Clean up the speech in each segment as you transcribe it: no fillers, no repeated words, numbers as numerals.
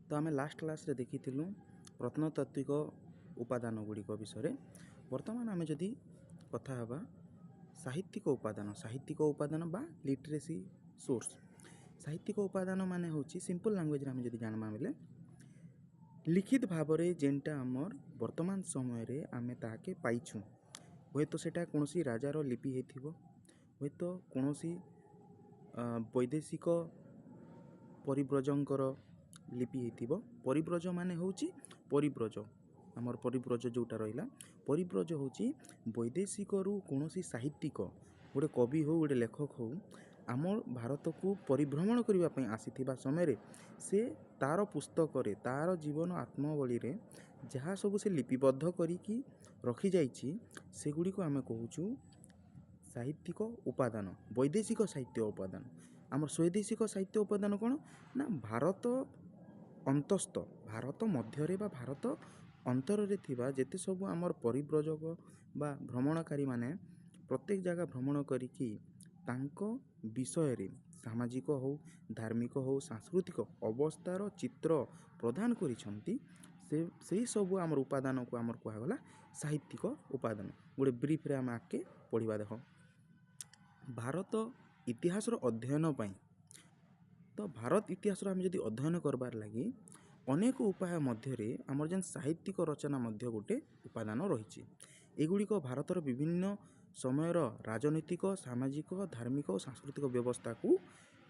तो आम last class रे देखिलु प्रत्नतात्विक उपादान गुड़िक विषय। वर्तमान आम जदि कथा हवा साहित्यिक उपादान बा लिटरेसी सोर्स। साहित्यिक उपादान माने होची सिंपल लैंग्वेज रे आम जदि जानबा बेले लिखित भाव में जेनटा आमर वर्तमान समय रे आमे ताके पाइछु। हुए तो सेटा कोनोसी राजार लिपि हेथिबो, हुए तो कोनोसी वैदेशिक परिव्रजंकर लिपि हेथिबो। परिव्रज माने होची परिव्रज आमर परिव्रज जोटा रहिला परिव्रज होची वैदेशिक रु कोनोसी साहित्यिक गोटे कवि हो गोटे लेखक हो आमर भारत को परिभ्रमण करबा पई आसीथिबा समय रे से तार पुस्तक रे तार जीवन आत्मबली रे जहाँ सब से लिपिबद्ध करिकी रखी जाइछि सेगुडी को आमे कहूछु साहित्यिक उपादान। वैदेशिक साहित्य उपादान आमर स्वदेशिक साहित्य उपादान कौन ना भारत अंतस्थ भारत मध्य बा भारत अंतर रे थिबा जेते सब आमर परिव्रजक बा भ्रमणकारी माने प्रत्येक जगह भ्रमण करिकी तांको विषय रे सामाजिक हो धार्मिक हो सांस्कृतिक अवस्थार चित्र प्रदान करिसंती से सब आमर उपादान को आमर कहा गला साहित्यिक उपादान। गोटे ब्रीफ रे आम आके पढ़िबा देख भारत इतिहास अध्ययन पाई। तो भारत इतिहास आम जदि अध्ययन करबार लगी अनेक उपाय मध्य आमर जेन साहित्यिक रचना मध्य गोटे उपादान रही। एगुड़िक भारतर विभिन्न समयर राजनीतिक सामाजिक धार्मिक और सांस्कृतिक व्यवस्था को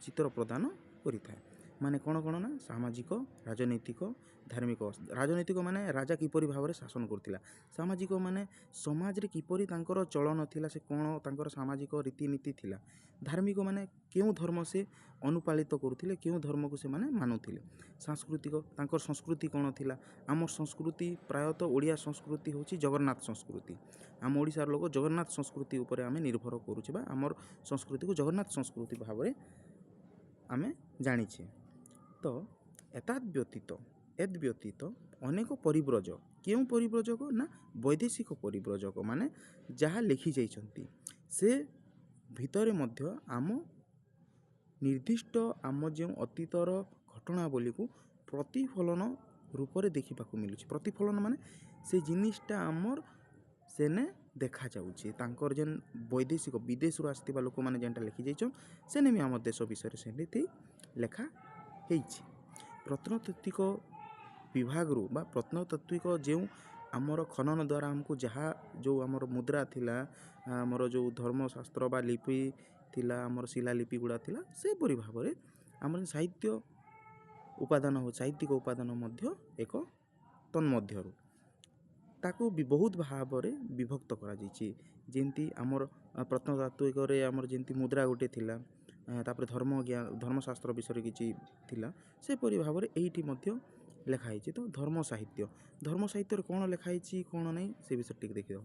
चित्र प्रदान करिथाए। माने कौन कौन ना सामाजिक राजनीतिक धार्मिक। राजनीतिक माने राजा किपरि भाव शासन करथिला, सामाजिक माने समाज रे किपरि तांकर चलन थिला से कौन तांकर सामाजिक रीतिनीति थिला, धार्मिक माने केउ धर्म से अनुपालित करुथिले केउ धर्म को से माने मानुथिले, सांस्कृतिक तांकर संस्कृति कौन थिला। आम संस्कृति प्रायतः ओडिया संस्कृति होची जगन्नाथ संस्कृति। आम ओडिशार लोक जगन्नाथ संस्कृति उपरे आमे निर्भर करूचे बा आमर संस्कृति को जगन्नाथ संस्कृति भाव में आमे जानिछे। तो एतद व्यतीत अनेक परिव्रज केउ परिव्रजक ना वैदेशिक परिव्रजक माने जहाँ लिखि जाइछंती से भितरे मध्य आम निर्दिष्ट आम जो अतीतर घटनावली को प्रतिफलन रूप से देखा मिलूँ। प्रतिफलन माने से जिनिसटा आमर सेने देखा जाऊँचे तांकर जेन वैदेशिक विदेश आसथिबा लोक माने जेनटा लिखि जाइछन सेने भी आम देश विषय सेମିତି लेखा हेइछि। प्रत्नतात्विक विभाग रु बा प्रत्नतात्विक जो आमर खनन द्वारा हमको जहाँ जो आमर मुद्रा थिला आमर जो धर्मशास्त्र बा लिपि थिला आमर शिलालिपि गुड़ा थिला सेपरि भाव में आमर साहित्य उपादान हो साहित्यिक उपादान मध्य एक तन्मध्यरु ताको भी बहुत भाव में विभक्त करा जाइछि। जेंती आमर प्रत्नतात्विक रे आमर जेंती मुद्रा गोटे थिला तापर धर्मशास्त्र विषय किछि थिला सेपरि भाव में एइठी मध्य लेखा है। तो धर्म साहित्य कौन लिखाई कौन नहीं से विषय टिक देखिए।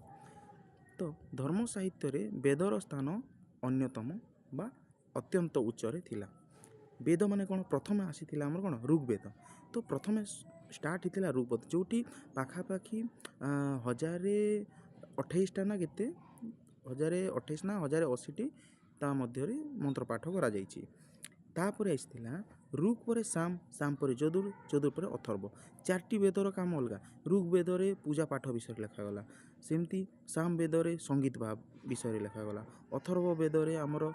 तो धर्म साहित्य रे वेदर स्थान अन्यतम बा अत्यंत उच्चरे थिला। वेद माने कौन प्रथम आसी थिला हमर कौन ऋग्वेद। तो प्रथम स्टार्ट हिथिला ऋग्वेद जोटी पाखापाखि 1028 ना केते 1028 ना 1080 ता मध्य मंत्र पाठ करा जाइछि। तापर आइसथिला ऋग पर साम साम पर यजुर यजुर पर अथर्व चारटी वेदर काम अलगा। ऋग वेदरे पूजा पाठ विषय लिखागला, सेमती साम वेदरे संगीत भाव विषय लिखागला, अथर्व वेदरे आमर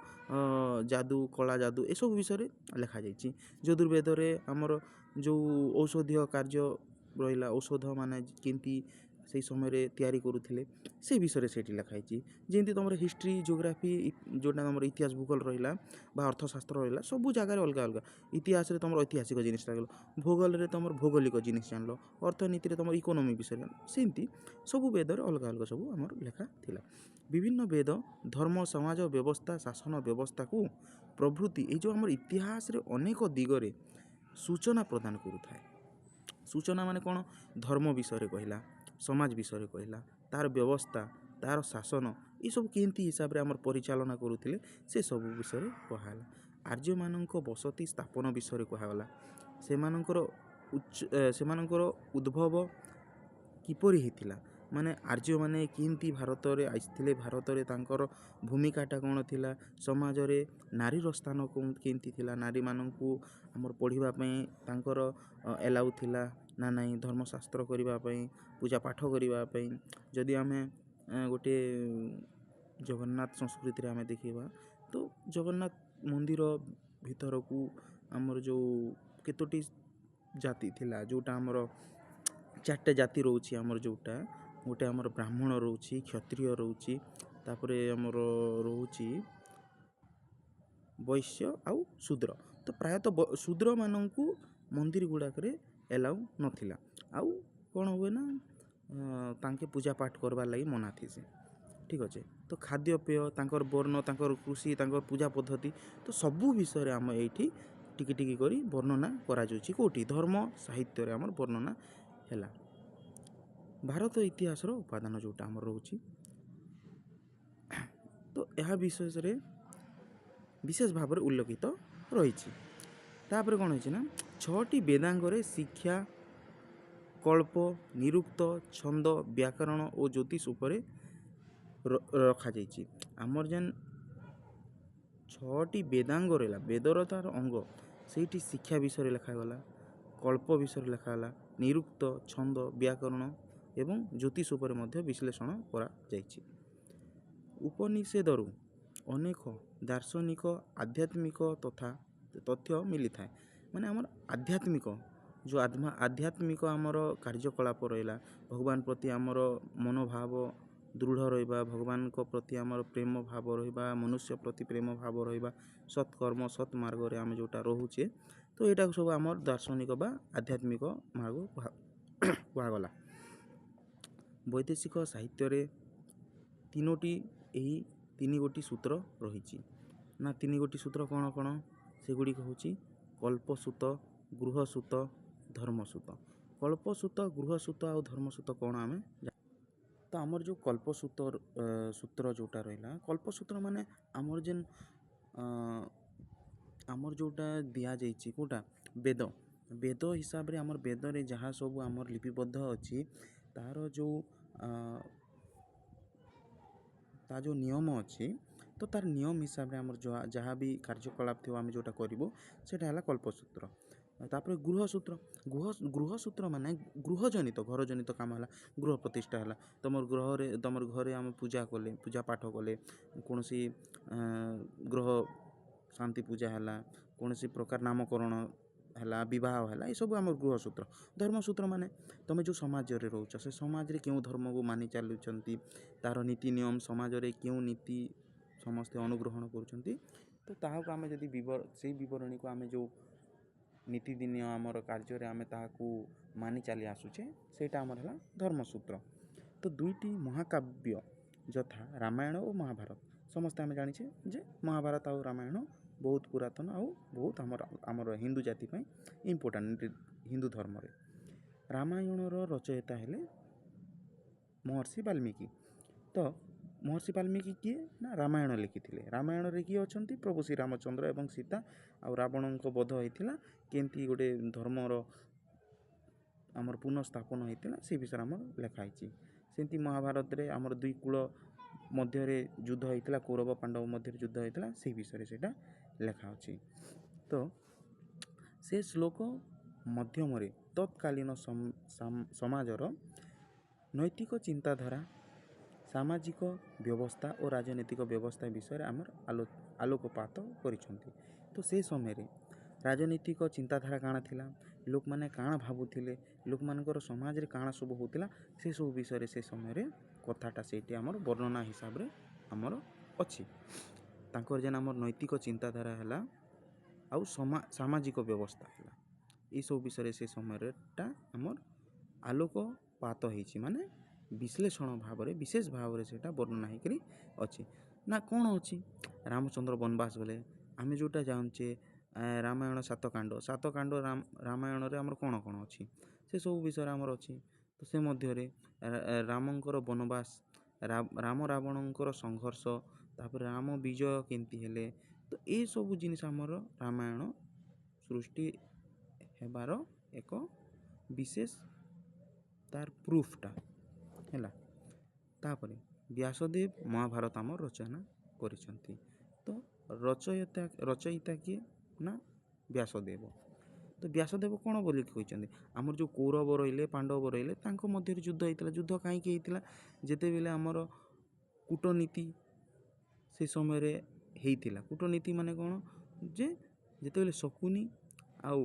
जादू कला जादू एसब विषय लिखा जाइछि। यजुर्वेदरे आमर जो औषधीय कार्य रहिला औषध माने केंती से समय रे तैयारी करुथिले से विषय से लिखाई। जेमती तुम हिस्ट्री जियोग्राफी जोटा तुम इतिहास भूगोल रहिला बा अर्थशास्त्र रहिला सब जगह अलग अलग। इतिहास रे तुम ऐतिहासिक जिनिस लागल, भूगोल रे तुम भौगोलिक जिनिस जानल, अर्थनीति रे तुम इकोनॉमी विषय सेमती सब वेदर अलग अलग सब आमर लेखा थिला। विभिन्न वेद धर्म समाज व्यवस्था शासन व्यवस्था को प्रभृति ये जो आमर इतिहास रे अनेक दिगरे सूचना प्रदान करुथाए। सूचना माने कौन धर्म विषय कहला, समाज विषय कहला, तार व्यवस्था तार शासन ये सब केंती हिसाब रे आमर परिचालना करुथिले से सब विषय कहाला। आर्य मानक बसति स्थापन विषय कहाला, सेमानकर उद्भव किपरि हेतिला ମାନେ ଆର୍ଯ୍ୟମାନେ କେମିତି ଭାରତରେ ଆସିଥିଲେ, ଭାରତରେ ତାଙ୍କର ଭୂମିକାଟା କ'ଣ ଥିଲା, ସମାଜରେ ନାରୀର ସ୍ଥାନ କେମିତି ଥିଲା, ନାରୀମାନଙ୍କୁ ଆମର ପଢ଼ିବା ପାଇଁ ତାଙ୍କର ଏଲାଉ ଥିଲା ନା ନାହିଁ, ଧର୍ମଶାସ୍ତ୍ର କରିବା ପାଇଁ, ପୂଜା ପାଠ କରିବା ପାଇଁ। ଯଦି ଆମେ ଗୋଟିଏ ଜଗନ୍ନାଥ ସଂସ୍କୃତିରେ ଆମେ ଦେଖିବା ତ ଜଗନ୍ନାଥ ମନ୍ଦିର ଭିତରକୁ ଆମର ଯେଉଁ କେତୋଟି ଜାତି ଥିଲା, ଯେଉଁଟା ଆମର 4ଟା ଜାତି ରହୁଛି ଆମର, ଯେଉଁଟା ଗୋଟେ ଆମର ବ୍ରାହ୍ମଣ ରହୁଛି, କ୍ଷତ୍ରିୟ ରହୁଛି, ତାପରେ ଆମର ରହୁଛି ବୈଶ୍ୟ ଆଉ ଶୂଦ୍ର। ତ ପ୍ରାୟତଃ ଶୂଦ୍ରମାନଙ୍କୁ ମନ୍ଦିର ଗୁଡ଼ାକରେ ଏଲାଉ ନଥିଲା। ଆଉ କ'ଣ ହୁଏ ନା ତାଙ୍କେ ପୂଜା ପାଠ କରବାର୍ ଲାଗି ମନା ଥିସି। ଠିକ୍ ଅଛେ। ତ ଖାଦ୍ୟପେୟ, ତାଙ୍କର ବର୍ଣ୍ଣ, ତାଙ୍କର କୃଷି, ତାଙ୍କର ପୂଜା ପଦ୍ଧତି, ତ ସବୁ ବିଷୟରେ ଆମେ ଏଇଠି ଟିକେ ଟିକେ କରି ବର୍ଣ୍ଣନା କରାଯାଉଛି। କେଉଁଠି? ଧର୍ମ ସାହିତ୍ୟରେ ଆମର ବର୍ଣ୍ଣନା ହେଲା। ଭାରତ ଇତିହାସର ଉପାଦାନ ଯେଉଁଟା ଆମର ରହୁଛି, ତ ଏହା ବିଶେଷରେ ବିଶେଷ ଭାବରେ ଉଲ୍ଲେଖିତ ରହିଛି। ତାପରେ କ'ଣ ହେଇଛି ନା 6ଟି ବେଦାଙ୍ଗରେ ଶିକ୍ଷା, କଳ୍ପ, ନିରୁକ୍ତ, ଛନ୍ଦ, ବ୍ୟାକରଣ ଓ ଜ୍ୟୋତିଷ ଉପରେ ରଖାଯାଇଛି। ଆମର ଯେନ୍ 6ଟି ବେଦାଙ୍ଗ ରହିଲା, ବେଦର ତାର ଅଙ୍ଗ, ସେଇଠି ଶିକ୍ଷା ବିଷୟରେ ଲେଖାଗଲା, କଳ୍ପ ବିଷୟରେ ଲେଖାଗଲା, ନିରୁକ୍ତ, ଛନ୍ଦ, ବ୍ୟାକରଣ ଏବଂ ଜ୍ୟୋତିଷ ଉପରେ ମଧ୍ୟ ବିଶ୍ଳେଷଣ କରାଯାଇଛି। ଉପନିଷେଦରୁ ଅନେକ ଦାର୍ଶନିକ, ଆଧ୍ୟାତ୍ମିକ ତଥା ତଥ୍ୟ ମିଳିଥାଏ। ମାନେ ଆମର ଆଧ୍ୟାତ୍ମିକ ଯେଉଁ ଆଧ୍ୟାତ୍ମିକ ଆମର କାର୍ଯ୍ୟକଳାପ ରହିଲା, ଭଗବାନ ପ୍ରତି ଆମର ମନୋଭାବ ଦୃଢ଼ ରହିବା, ଭଗବାନଙ୍କ ପ୍ରତି ଆମର ପ୍ରେମ ଭାବ ରହିବା, ମନୁଷ୍ୟ ପ୍ରତି ପ୍ରେମ ଭାବ ରହିବା, ସତ୍କର୍ମ ସତ୍ ମାର୍ଗରେ ଆମେ ଯେଉଁଟା ରହୁଛେ, ତ ଏଇଟାକୁ ସବୁ ଆମର ଦାର୍ଶନିକ ବା ଆଧ୍ୟାତ୍ମିକ ମାର୍ଗ କୁହାଗଲା। ବୈଦେଶିକ ସାହିତ୍ୟରେ ଏହି 3ଗୋଟି ସୂତ୍ର ରହିଛି। ନା 3ଗୋଟି ସୂତ୍ର କ'ଣ କ'ଣ? ସେଗୁଡ଼ିକ ହେଉଛି କଳ୍ପସୂତ, ଗୃହସୂତ, ଧର୍ମସୂତ। କଳ୍ପସୂତ, ଗୃହସୂତ ଆଉ ଧର୍ମସୂତ କ'ଣ ଆମେ ତ ଆମର ଯେଉଁ କଳ୍ପସୂତ ସୂତ୍ର ଯେଉଁଟା ରହିଲା, କଳ୍ପସୂତ୍ର ମାନେ ଆମର ଯେନ୍ ଆମର ଯେଉଁଟା ଦିଆଯାଇଛି କେଉଁଟା ବେଦ ହିସାବରେ, ଆମର ବେଦରେ ଯାହା ସବୁ ଆମର ଲିପିବଦ୍ଧ ଅଛି, ତାର ଯେଉଁ ନିୟମ ଅଛି, ତ ତାର ନିୟମ ହିସାବରେ ଆମର ଯାହା ବି କାର୍ଯ୍ୟକଳାପ ଥିବ, ଆମେ ଯେଉଁଟା କରିବୁ ସେଇଟା ହେଲା କଳ୍ପସୂତ୍ର। ତାପରେ ଗୃହସୂତ୍ର ମାନେ ଗୃହଜନିତ, ଘରଜନିତ କାମ ହେଲା, ଗୃହ ପ୍ରତିଷ୍ଠା ହେଲା, ତମର ଘରେ ଆମେ ପୂଜା ପାଠ କଲେ, କୌଣସି ଗ୍ରହ ଶାନ୍ତି ପୂଜା ହେଲା, କୌଣସି ପ୍ରକାର ନାମକରଣ ହେଲା, ବିବାହ ହେଲା, ଏସବୁ ଆମର ଗୃହସୂତ୍ର। ଧର୍ମସୂତ୍ର ମାନେ ତୁମେ ଯେଉଁ ସମାଜରେ ରହୁଛ, ସେ ସମାଜରେ କେଉଁ ଧର୍ମକୁ ମାନି ଚାଲୁଛନ୍ତି, ତା'ର ନୀତି ନିୟମ, ସମାଜରେ କେଉଁ ନୀତି ସମସ୍ତେ ଅନୁଗ୍ରହଣ କରୁଛନ୍ତି, ତ ତାହାକୁ ଆମେ ଯଦି ସେଇ ବିବରଣୀକୁ ଆମେ ଯେଉଁ ନୀତିଦିନିଆ ଆମର କାର୍ଯ୍ୟରେ ଆମେ ତାହାକୁ ମାନି ଚାଲି ଆସୁଛେ, ସେଇଟା ଆମର ହେଲା ଧର୍ମସୂତ୍ର। ତ 2ଟି ମହାକାବ୍ୟ ଯଥା ରାମାୟଣ ଓ ମହାଭାରତ, ସମସ୍ତେ ଆମେ ଜାଣିଛେ ଯେ ମହାଭାରତ ଆଉ ରାମାୟଣ ବହୁତ ପୁରାତନ ଆଉ ବହୁତ ଆମର ହିନ୍ଦୁ ଜାତି ପାଇଁ ଇମ୍ପୋର୍ଟାଣ୍ଟ। ହିନ୍ଦୁ ଧର୍ମରେ ରାମାୟଣର ରଚୟିତା ହେଲେ ମହର୍ଷି ବାଲ୍ମୀକି। ତ ମହର୍ଷି ବାଲ୍ମୀକି କିଏ? ନା ରାମାୟଣ ଲେଖିଥିଲେ। ରାମାୟଣରେ କିଏ ଅଛନ୍ତି? ପ୍ରଭୁ ଶ୍ରୀରାମଚନ୍ଦ୍ର ଏବଂ ସୀତା, ଆଉ ରାବଣଙ୍କ ବଧ ହେଇଥିଲା, କେମିତି ଗୋଟେ ଧର୍ମର ଆମର ପୁନଃସ୍ଥାପନ ହେଇଥିଲା, ସେ ବିଷୟରେ ଆମର ଲେଖା ହେଇଛି। ସେମିତି ମହାଭାରତରେ ଆମର 2 କୂଳ ମଧ୍ୟରେ ଯୁଦ୍ଧ ହେଇଥିଲା, କୌରବ ପାଣ୍ଡବ ମଧ୍ୟରେ ଯୁଦ୍ଧ ହେଇଥିଲା, ସେହି ବିଷୟରେ ସେଇଟା ଲେଖା ଅଛି। ତ ସେ ଶ୍ଲୋକ ମାଧ୍ୟମରେ ତତ୍କାଳୀନ ସମାଜର ନୈତିକ ଚିନ୍ତାଧାରା, ସାମାଜିକ ବ୍ୟବସ୍ଥା ଓ ରାଜନୈତିକ ବ୍ୟବସ୍ଥା ବିଷୟରେ ଆମର ଆଲୋକପାତ କରିଛନ୍ତି। ତ ସେ ସମୟରେ ରାଜନୈତିକ ଚିନ୍ତାଧାରା କାଣା ଥିଲା, ଲୋକମାନେ କାଣା ଭାବୁଥିଲେ, ଲୋକମାନଙ୍କର ସମାଜରେ କାଣା ସବୁ ହେଉଥିଲା, ସେସବୁ ବିଷୟରେ ସେ ସମୟରେ କଥାଟା ସେଇଠି ଆମର ବର୍ଣ୍ଣନା ହିସାବରେ ଆମର ଅଛି। ତାଙ୍କର ଯେନ୍ ଆମର ନୈତିକ ଚିନ୍ତାଧାରା ହେଲା ଆଉ ସାମାଜିକ ବ୍ୟବସ୍ଥା ହେଲା, ଏସବୁ ବିଷୟରେ ସେ ସମୟଟା ଆମର ଆଲୋକପାତ ହେଇଛି, ମାନେ ବିଶ୍ଳେଷଣ ଭାବରେ, ବିଶେଷ ଭାବରେ ସେଇଟା ବର୍ଣ୍ଣନା ହେଇକରି ଅଛି। ନା କ'ଣ ଅଛି? ରାମଚନ୍ଦ୍ର ବନବାସ ଗଲେ, ଆମେ ଯେଉଁଟା ଜାଣୁଛେ ରାମାୟଣ 7 କାଣ୍ଡ ରାମାୟଣରେ ଆମର କ'ଣ କ'ଣ ଅଛି, ସେସବୁ ବିଷୟରେ ଆମର ଅଛି। ତ ସେ ମଧ୍ୟରେ ରାମଙ୍କର ବନବାସ, ରାମ ରାବଣଙ୍କର ସଂଘର୍ଷ, ତାପରେ ରାମ ବିଜୟ କେମିତି ହେଲେ, ତ ଏସବୁ ଜିନିଷ ଆମର ରାମାୟଣ ସୃଷ୍ଟି ହେବାର ଏକ ବିଶେଷ ତାର ପ୍ରୁଫ୍ଟା ହେଲା। ତାପରେ ବ୍ୟାସଦେବ ମହାଭାରତ ଆମର ରଚନା କରିଛନ୍ତି। ତ ରଚୟିତା କିଏ ନା ବ୍ୟାସଦେବ। ତ ବ୍ୟାସଦେବ କ'ଣ ବୋଲି କହିଛନ୍ତି, ଆମର ଯେଉଁ କୌରବ ରହିଲେ ପାଣ୍ଡବ ରହିଲେ ତାଙ୍କ ମଧ୍ୟରେ ଯୁଦ୍ଧ ହେଇଥିଲା। ଯୁଦ୍ଧ କାହିଁକି ହେଇଥିଲା, ଯେତେବେଳେ ଆମର କୂଟନୀତି ସେ ସମୟରେ ହେଇଥିଲା। କୂଟନୀତି ମାନେ କ'ଣ, ଯେ ଯେତେବେଳେ ଶକୁନି ଆଉ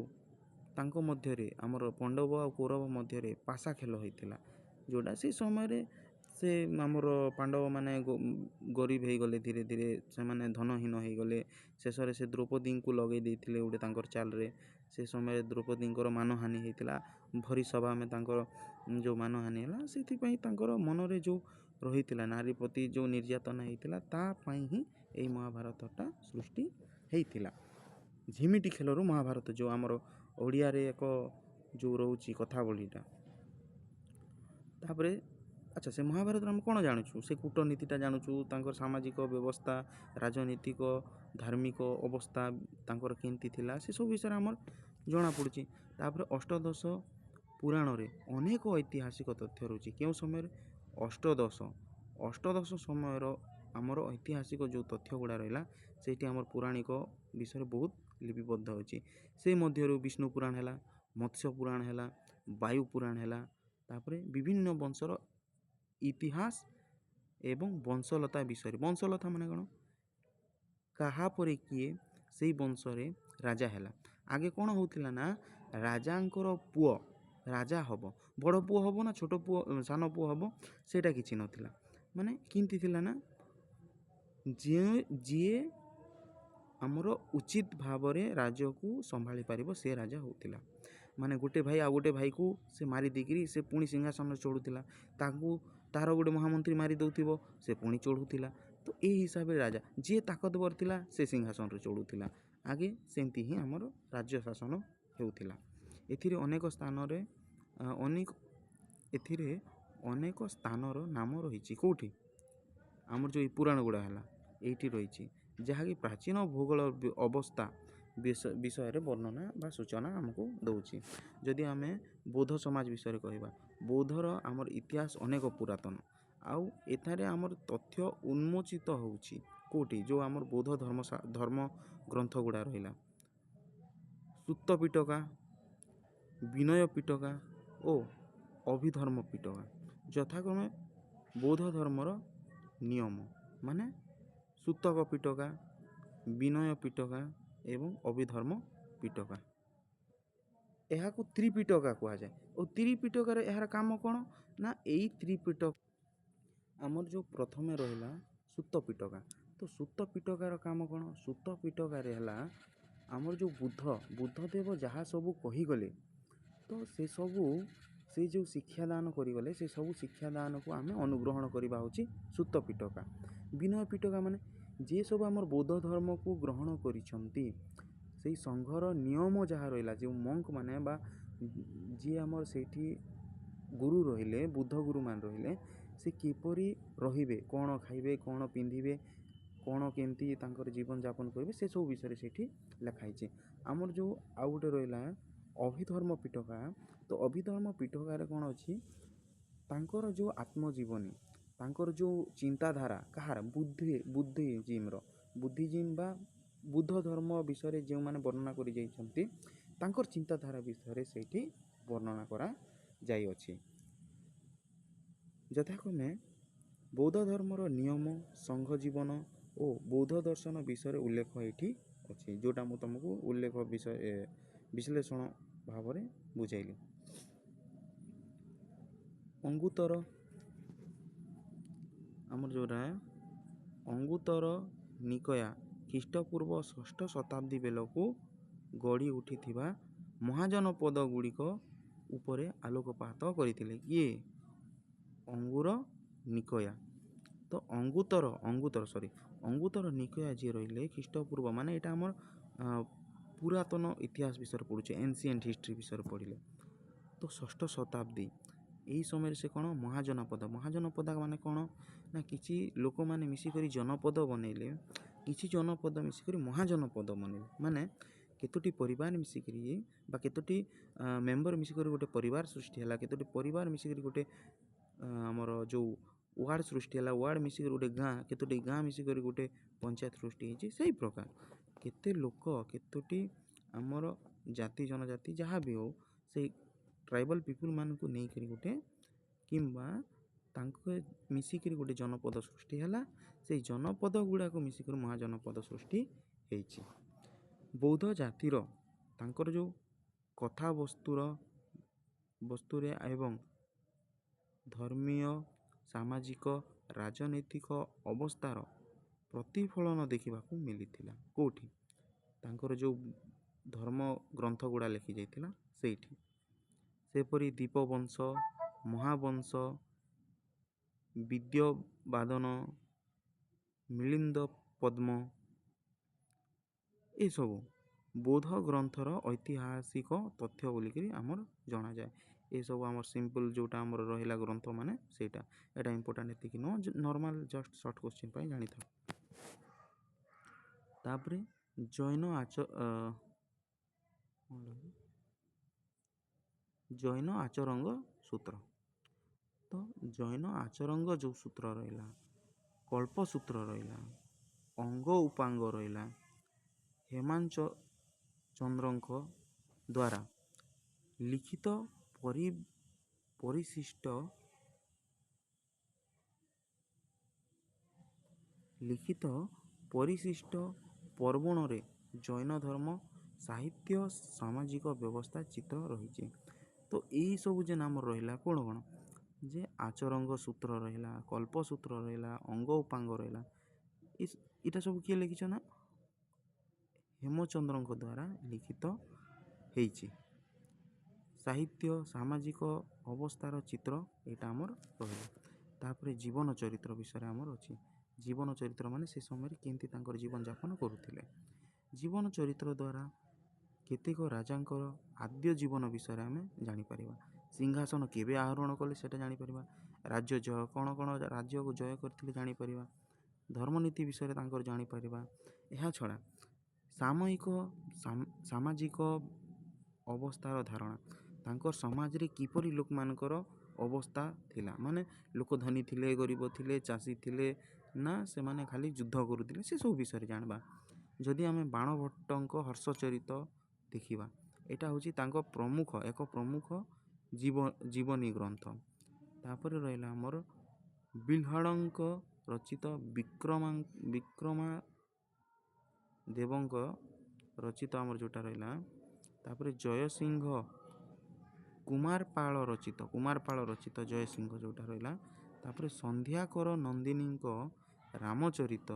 ତାଙ୍କ ମଧ୍ୟରେ ଆମର ପାଣ୍ଡବ ଆଉ କୌରବ ମଧ୍ୟରେ ପାଶା ଖେଳ ହୋଇଥିଲା, ଯେଉଁଟା ସେ ସମୟରେ ସେ ଆମର ପାଣ୍ଡବମାନେ ଗରିବ ହେଇଗଲେ, ଧୀରେ ଧୀରେ ସେମାନେ ଧନହୀନ ହେଇଗଲେ। ଶେଷରେ ସେ ଦ୍ରୌପଦୀଙ୍କୁ ଲଗେଇ ଦେଇଥିଲେ ଗୋଟେ ତାଙ୍କର ଚାଲରେ। ସେ ସମୟରେ ଦ୍ରୌପଦୀଙ୍କର ମାନହାନି ହେଇଥିଲା। ଭରି ସଭା ଆମେ ତାଙ୍କର ଯେଉଁ ମାନହାନି ହେଲା, ସେଥିପାଇଁ ତାଙ୍କର ମନରେ ଯେଉଁ ରହିଥିଲା ନାରୀ ପ୍ରତି ଯେଉଁ ନିର୍ଯାତନା ହେଇଥିଲା, ତା ପାଇଁ ହିଁ ଏହି ମହାଭାରତଟା ସୃଷ୍ଟି ହେଇଥିଲା। ଝିମିଟି ଖେଳରୁ ମହାଭାରତ, ଯେଉଁ ଆମର ଓଡ଼ିଆରେ ଏକ ଯେଉଁ ରହୁଛି କଥାବଳୀଟା। ତାପରେ ଆଚ୍ଛା, ସେ ମହାଭାରତରେ ଆମେ କ'ଣ ଜାଣୁଛୁ, ସେ କୂଟନୀତିଟା ଜାଣୁଛୁ, ତାଙ୍କର ସାମାଜିକ ବ୍ୟବସ୍ଥା, ରାଜନୈତିକ ଧାର୍ମିକ ଅବସ୍ଥା ତାଙ୍କର କେମିତି ଥିଲା, ସେସବୁ ବିଷୟରେ ଆମର ଜଣାପଡ଼ୁଛି। ତାପରେ ଅଷ୍ଟଦଶ ପୁରାଣରେ ଅନେକ ଐତିହାସିକ ତଥ୍ୟ ରହୁଛି। କେଉଁ ସମୟରେ, ଅଷ୍ଟଦଶ ସମୟର ଆମର ଐତିହାସିକ ଯେଉଁ ତଥ୍ୟ ଗୁଡ଼ା ରହିଲା, ସେଇଠି ଆମର ପୌରାଣିକ ବିଷୟରେ ବହୁତ ଲିପିବଦ୍ଧ ହେଉଛି। ସେ ମଧ୍ୟରୁ ବିଷ୍ଣୁ ପୁରାଣ ହେଲା, ମତ୍ସ୍ୟ ପୁରାଣ ହେଲା, ବାୟୁ ପୁରାଣ ହେଲା। ତାପରେ ବିଭିନ୍ନ ବଂଶର ଇତିହାସ ଏବଂ ବଂଶଲତା ବିଷୟରେ। ବଂଶଲତା ମାନେ କ'ଣ, କାହା ପରେ କିଏ ସେଇ ବଂଶରେ ରାଜା ହେଲା। ଆଗେ କ'ଣ ହେଉଥିଲା ନା, ରାଜାଙ୍କର ପୁଅ ରାଜା ହେବ, ବଡ଼ ପୁଅ ହେବ ନା ଛୋଟ ପୁଅ ସାନ ପୁଅ ହେବ, ସେଇଟା କିଛି ନଥିଲା। ମାନେ କେମିତି ଥିଲା ନା, ଯିଏ ଆମର ଉଚିତ ଭାବରେ ରାଜ୍ୟକୁ ସମ୍ଭାଳି ପାରିବ ସେ ରାଜା ହେଉଥିଲା। ମାନେ ଗୋଟେ ଭାଇ ଆଉ ଗୋଟେ ଭାଇକୁ ସେ ମାରି ଦେଇକିରି ସେ ପୁଣି ସିଂହାସନରେ ଚଢ଼ୁଥିଲା। ତାର ଗୋଟେ ମହାମନ୍ତ୍ରୀ ମାରି ଦେଉଥିବ, ସେ ପୁଣି ଚଢ଼ୁଥିଲା। ତ ଏହି ହିସାବରେ ରାଜା ଯିଏ ତାକତବର ଥିଲା ସେ ସିଂହାସନରେ ଚଢ଼ୁଥିଲା। ଆଗେ ସେମିତି ହିଁ ଆମର ରାଜ୍ୟ ଶାସନ ହେଉଥିଲା। ଏଥିରେ ଅନେକ ସ୍ଥାନର ନାମ ରହିଛି। କେଉଁଠି, ଆମର ଯେଉଁ ପୁରାଣ ଗୁଡ଼ା ହେଲା ଏଇଠି ରହିଛି, ଯାହାକି ପ୍ରାଚୀନ ଭୂଗୋଳ ଅବସ୍ଥା ବିଷୟରେ ବର୍ଣ୍ଣନା ବା ସୂଚନା ଆମକୁ ଦେଉଛି। ଯଦି ଆମେ ବୌଦ୍ଧ ସମାଜ ବିଷୟରେ କହିବା, ବୌଦ୍ଧର ଆମର ଇତିହାସ ଅନେକ ପୁରାତନ। ଆଉ ଏଠାରେ ଆମର ତଥ୍ୟ ଉନ୍ମୋଚିତ ହେଉଛି କେଉଁଠି, ଯେଉଁ ଆମର ବୌଦ୍ଧ ଧର୍ମ ଗ୍ରନ୍ଥ ଗୁଡ଼ା ରହିଲା, ସୁତ୍ତ ପିଟକା, ବିନୟ ପିଟକା ଓ ଅଭିଧର୍ମ ପିଟକା। ଯଥାକ୍ରମେ ବୌଦ୍ଧ ଧର୍ମର ନିୟମ ମାନେ ସୂତକ ପିଟକା, ବିନୟ ପିଟକା ଏବଂ ଅଭିଧର୍ମ ପିଟକା। ଏହାକୁ ତ୍ରିପିଟକା କୁହାଯାଏ। ଓ ତ୍ରିପିଟକାରେ ଏହାର କାମ କ'ଣ ନା, ଏଇ ତ୍ରିପିଟକ ଆମର ଯେଉଁ ପ୍ରଥମେ ରହିଲା ସୁତ୍ତ ପିଟକା। ତ ସୁତ୍ତ ପିଟକାର କାମ କ'ଣ, ସୁତ୍ତ ପିଟକାରେ ହେଲା ଆମର ଯେଉଁ ବୁଦ୍ଧଦେବ ଯାହା ସବୁ କହିଗଲେ, ତ ସେ ଯେଉଁ ଶିକ୍ଷାଦାନ କରିଗଲେ, ସେ ସବୁ ଶିକ୍ଷାଦାନକୁ ଆମେ ଅନୁଗ୍ରହଣ କରିବା ହେଉଛି ସୁତ୍ତ ପିଟକା। ବିନୟ ପିଟକା ମାନେ ଯିଏ ସବୁ ଆମର ବୌଦ୍ଧ ଧର୍ମକୁ ଗ୍ରହଣ କରିଛନ୍ତି, ସେଇ ସଂଘର ନିୟମ ଯାହା ରହିଲା, ଯେଉଁ ମଙ୍କ ମାନେ ବା ଯିଏ ଆମର ସେଇଠି ଗୁରୁ ରହିଲେ, ବୁଦ୍ଧ ଗୁରୁମାନେ ରହିଲେ, ସେ କିପରି ରହିବେ, କ'ଣ ଖାଇବେ, କ'ଣ ପିନ୍ଧିବେ, କ'ଣ କେମିତି ତାଙ୍କର ଜୀବନଯାପନ କରିବେ, ସେସବୁ ବିଷୟରେ ସେଇଠି ଲେଖା ହେଇଛି। ଆମର ଯେଉଁ ଆଉ ଗୋଟେ ରହିଲା ଅଭିଧର୍ମ ପିଟକା। ତ ଅଭିଧର୍ମ ପିଟକାରେ କ'ଣ ଅଛି, ତାଙ୍କର ଯେଉଁ ଆତ୍ମଜୀବନୀ, ତାଙ୍କର ଯେଉଁ ଚିନ୍ତାଧାରା, କାହାର, ବୁଦ୍ଧିଜିମ୍ ବା ବୁଦ୍ଧ ଧର୍ମ ବିଷୟରେ ଯେଉଁମାନେ ବର୍ଣ୍ଣନା କରି ଯାଇଛନ୍ତି, ତାଙ୍କର ଚିନ୍ତାଧାରା ବିଷୟରେ ସେଇଠି ବର୍ଣ୍ଣନା କରାଯାଇଅଛି। ଯଥାକ୍ରମେ ବୌଦ୍ଧ ଧର୍ମର ନିୟମ, ସଂଘ ଜୀବନ ଓ ବୌଦ୍ଧ ଦର୍ଶନ ବିଷୟରେ ଉଲ୍ଲେଖ ଏଇଠି ଅଛି, ଯେଉଁଟା ମୁଁ ତୁମକୁ ବିଶ୍ଳେଷଣ ଭାବରେ ବୁଝାଇଲି। ଅଙ୍ଗୁତ୍ତର, ଆମର ଯେଉଁଟା ଅଙ୍ଗୁତ୍ତର ନିକୟା ଖ୍ରୀଷ୍ଟପୂର୍ବ 6ଠ ଶତାବ୍ଦୀ ବେଳକୁ ଗଢ଼ି ଉଠିଥିବା ମହାଜନପଦ ଗୁଡ଼ିକ ଉପରେ ଆଲୋକପାତ କରିଥିଲେ। କିଏ, ଅଙ୍ଗୁର ନିକୟା। ତ ଅଙ୍ଗୁତ୍ତର ନିକୟା ଯିଏ ରହିଲେ ଖ୍ରୀଷ୍ଟପୂର୍ବ, ମାନେ ଏଇଟା ଆମର ପୁରାତନ ଇତିହାସ ବିଷୟରେ ପଢ଼ୁଛେ, ଏନସିଏଣ୍ଟ ହିଷ୍ଟ୍ରି ବିଷୟରେ ପଢ଼ିଲେ। ତ 6ଠ ଶତାବ୍ଦୀ ଏହି ସମୟରେ ସେ କ'ଣ, ମହାଜନପଦ ମାନେ କ'ଣ ନା, କିଛି ଲୋକମାନେ ମିଶିକରି ଜନପଦ ବନେଇଲେ, କିଛି ଜନପଦ ମିଶିକରି ମହାଜନପଦ ବନେଇଲେ। ମାନେ କେତୋଟି ପରିବାର ମିଶିକରି ବା କେତୋଟି ମେମ୍ବର ମିଶିକରି ଗୋଟେ ପରିବାର ସୃଷ୍ଟି ହେଲା, କେତୋଟି ପରିବାର ମିଶିକରି ଗୋଟେ ଆମର ଯେଉଁ ୱାର୍ଡ଼ ସୃଷ୍ଟି ହେଲା, ୱାର୍ଡ଼ ମିଶିକରି ଗୋଟେ ଗାଁ, କେତୋଟି ଗାଁ ମିଶିକରି ଗୋଟେ ପଞ୍ଚାୟତ ସୃଷ୍ଟି ହେଇଛି। ସେଇ ପ୍ରକାର କେତେ ଲୋକ, କେତୋଟି ଆମର ଜାତି ଜନଜାତି ଯାହା ବି ହଉ, ସେଇ ଟ୍ରାଇବାଲ୍ ପିପୁଲ୍ମାନଙ୍କୁ ନେଇକରି ଗୋଟେ କିମ୍ବା ତାଙ୍କ ମିଶିକରି ଗୋଟେ ଜନପଦ ସୃଷ୍ଟି ହେଲା। ସେଇ ଜନପଦ ଗୁଡ଼ାକ ମିଶିକରି ମହାଜନପଦ ସୃଷ୍ଟି ହେଇଛି। ବୌଦ୍ଧ ଜାତିର ତାଙ୍କର ଯେଉଁ ବସ୍ତୁରେ ଏବଂ ଧର୍ମୀୟ, ସାମାଜିକ, ରାଜନୈତିକ ଅବସ୍ଥାର ପ୍ରତିଫଳନ ଦେଖିବାକୁ ମିଳିଥିଲା। କେଉଁଠି? ତାଙ୍କର ଯେଉଁ ଧର୍ମ ଗ୍ରନ୍ଥ ଗୁଡ଼ା ଲେଖି ଯାଇଥିଲା ସେଇଠି। ସେପରି ଦୀପବଂଶ, ମହାବଂଶ, ବିଦ୍ୟବାଦନ, ମିଳିନ୍ଦ ପଦ୍ମ ଏସବୁ ବୌଦ୍ଧ ଗ୍ରନ୍ଥର ଐତିହାସିକ ତଥ୍ୟ ବୋଲିକରି ଆମର ଜଣାଯାଏ। ଏସବୁ ଆମର ସିମ୍ପଲ୍ ଯେଉଁଟା ଆମର ରହିଲା ଗ୍ରନ୍ଥ ମାନେ ସେଇଟା। ଏଇଟା ଇମ୍ପୋର୍ଟାଣ୍ଟ ଏତିକି ନୁହଁ, ନର୍ମାଲ୍ ଜଷ୍ଟ ସର୍ଟ କୋଶ୍ଚିନ୍ ପାଇଁ ଜାଣିଥାଉ। ତାପରେ ଜୈନ ଆଚରଙ୍ଗ ସୂତ୍ର। ତ ଜୈନ ଆଚରଙ୍ଗ ଯେଉଁ ସୂତ୍ର ରହିଲା, କଳ୍ପସୂତ୍ର ରହିଲା, ଅଙ୍ଗ ଉପାଙ୍ଗ ରହିଲା, ହେମାଚନ୍ଦ୍ରଙ୍କ ଦ୍ୱାରା ଲିଖିତ ପରିଶିଷ୍ଟ ପର୍ବଣରେ ଜୈନ ଧର୍ମ, ସାହିତ୍ୟ, ସାମାଜିକ ବ୍ୟବସ୍ଥା ଚିତ୍ର ରହିଛି। ତ ଏଇସବୁ ଯେନ୍ ଆମର ରହିଲା କ'ଣ ଯେ ଆଚରଙ୍ଗ ସୂତ୍ର ରହିଲା, କଳ୍ପସୂତ୍ର ରହିଲା, ଅଙ୍ଗ ଉପାଙ୍ଗ ରହିଲା, ଏଇଟା ସବୁ କିଏ ଲେଖିଛ ନା ହେମଚନ୍ଦ୍ରଙ୍କ ଦ୍ୱାରା ଲିଖିତ ହେଇଛି। ସାହିତ୍ୟ, ସାମାଜିକ ଅବସ୍ଥାର ଚିତ୍ର ଏଇଟା ଆମର ରହିଲା। ତାପରେ ଜୀବନ ଚରିତ୍ର ବିଷୟରେ ଆମର ଅଛି। ଜୀବନ ଚରିତ୍ର ମାନେ ସେ ସମୟରେ କେମିତି ତାଙ୍କର ଜୀବନଯାପନ କରୁଥିଲେ। ଜୀବନ ଚରିତ୍ର ଦ୍ୱାରା କେତେକ ରାଜାଙ୍କର ଆଦ୍ୟ ଜୀବନ ବିଷୟରେ ଆମେ ଜାଣିପାରିବା। ସିଂହାସନ କେବେ ଆରୋହଣ କଲେ ସେଇଟା ଜାଣିପାରିବା। ରାଜ୍ୟ ଜୟ କ'ଣ ରାଜ୍ୟକୁ ଜୟ କରିଥିଲେ ଜାଣିପାରିବା। ଧର୍ମନୀତି ବିଷୟରେ ତାଙ୍କର ଜାଣିପାରିବା। ଏହା ଛଡ଼ା ସାମାଜିକ ଅବସ୍ଥାର ଧାରଣା, ତାଙ୍କର ସମାଜରେ କିପରି ଲୋକମାନଙ୍କର ଅବସ୍ଥା ଥିଲା, ମାନେ ଲୋକ ଧନୀ ଥିଲେ, ଗରିବ ଥିଲେ, ଚାଷୀ ଥିଲେ ନା ସେମାନେ ଖାଲି ଯୁଦ୍ଧ କରୁଥିଲେ, ସେସବୁ ବିଷୟରେ ଜାଣିବା। ଯଦି ଆମେ ବାଣଭଟ୍ଟଙ୍କ ହର୍ଷଚରିତ ଦେଖିବା, ଏଇଟା ହେଉଛି ତାଙ୍କ ଏକ ପ୍ରମୁଖ ଜୀବନୀ ଗ୍ରନ୍ଥ। ତାପରେ ରହିଲା ଆମର ବିଲ୍ହାଡ଼ଙ୍କ ରଚିତ ବିକ୍ରମାଦେବଙ୍କ ରଚିତ ଆମର ଯେଉଁଟା ରହିଲା। ତାପରେ ଜୟସିଂହ କୁମାରପାଳ ରଚିତ ଜୟସିଂହ ଯେଉଁଟା ରହିଲା। ତାପରେ ସନ୍ଧ୍ୟାକର ନନ୍ଦିନୀଙ୍କ ରାମଚରିତ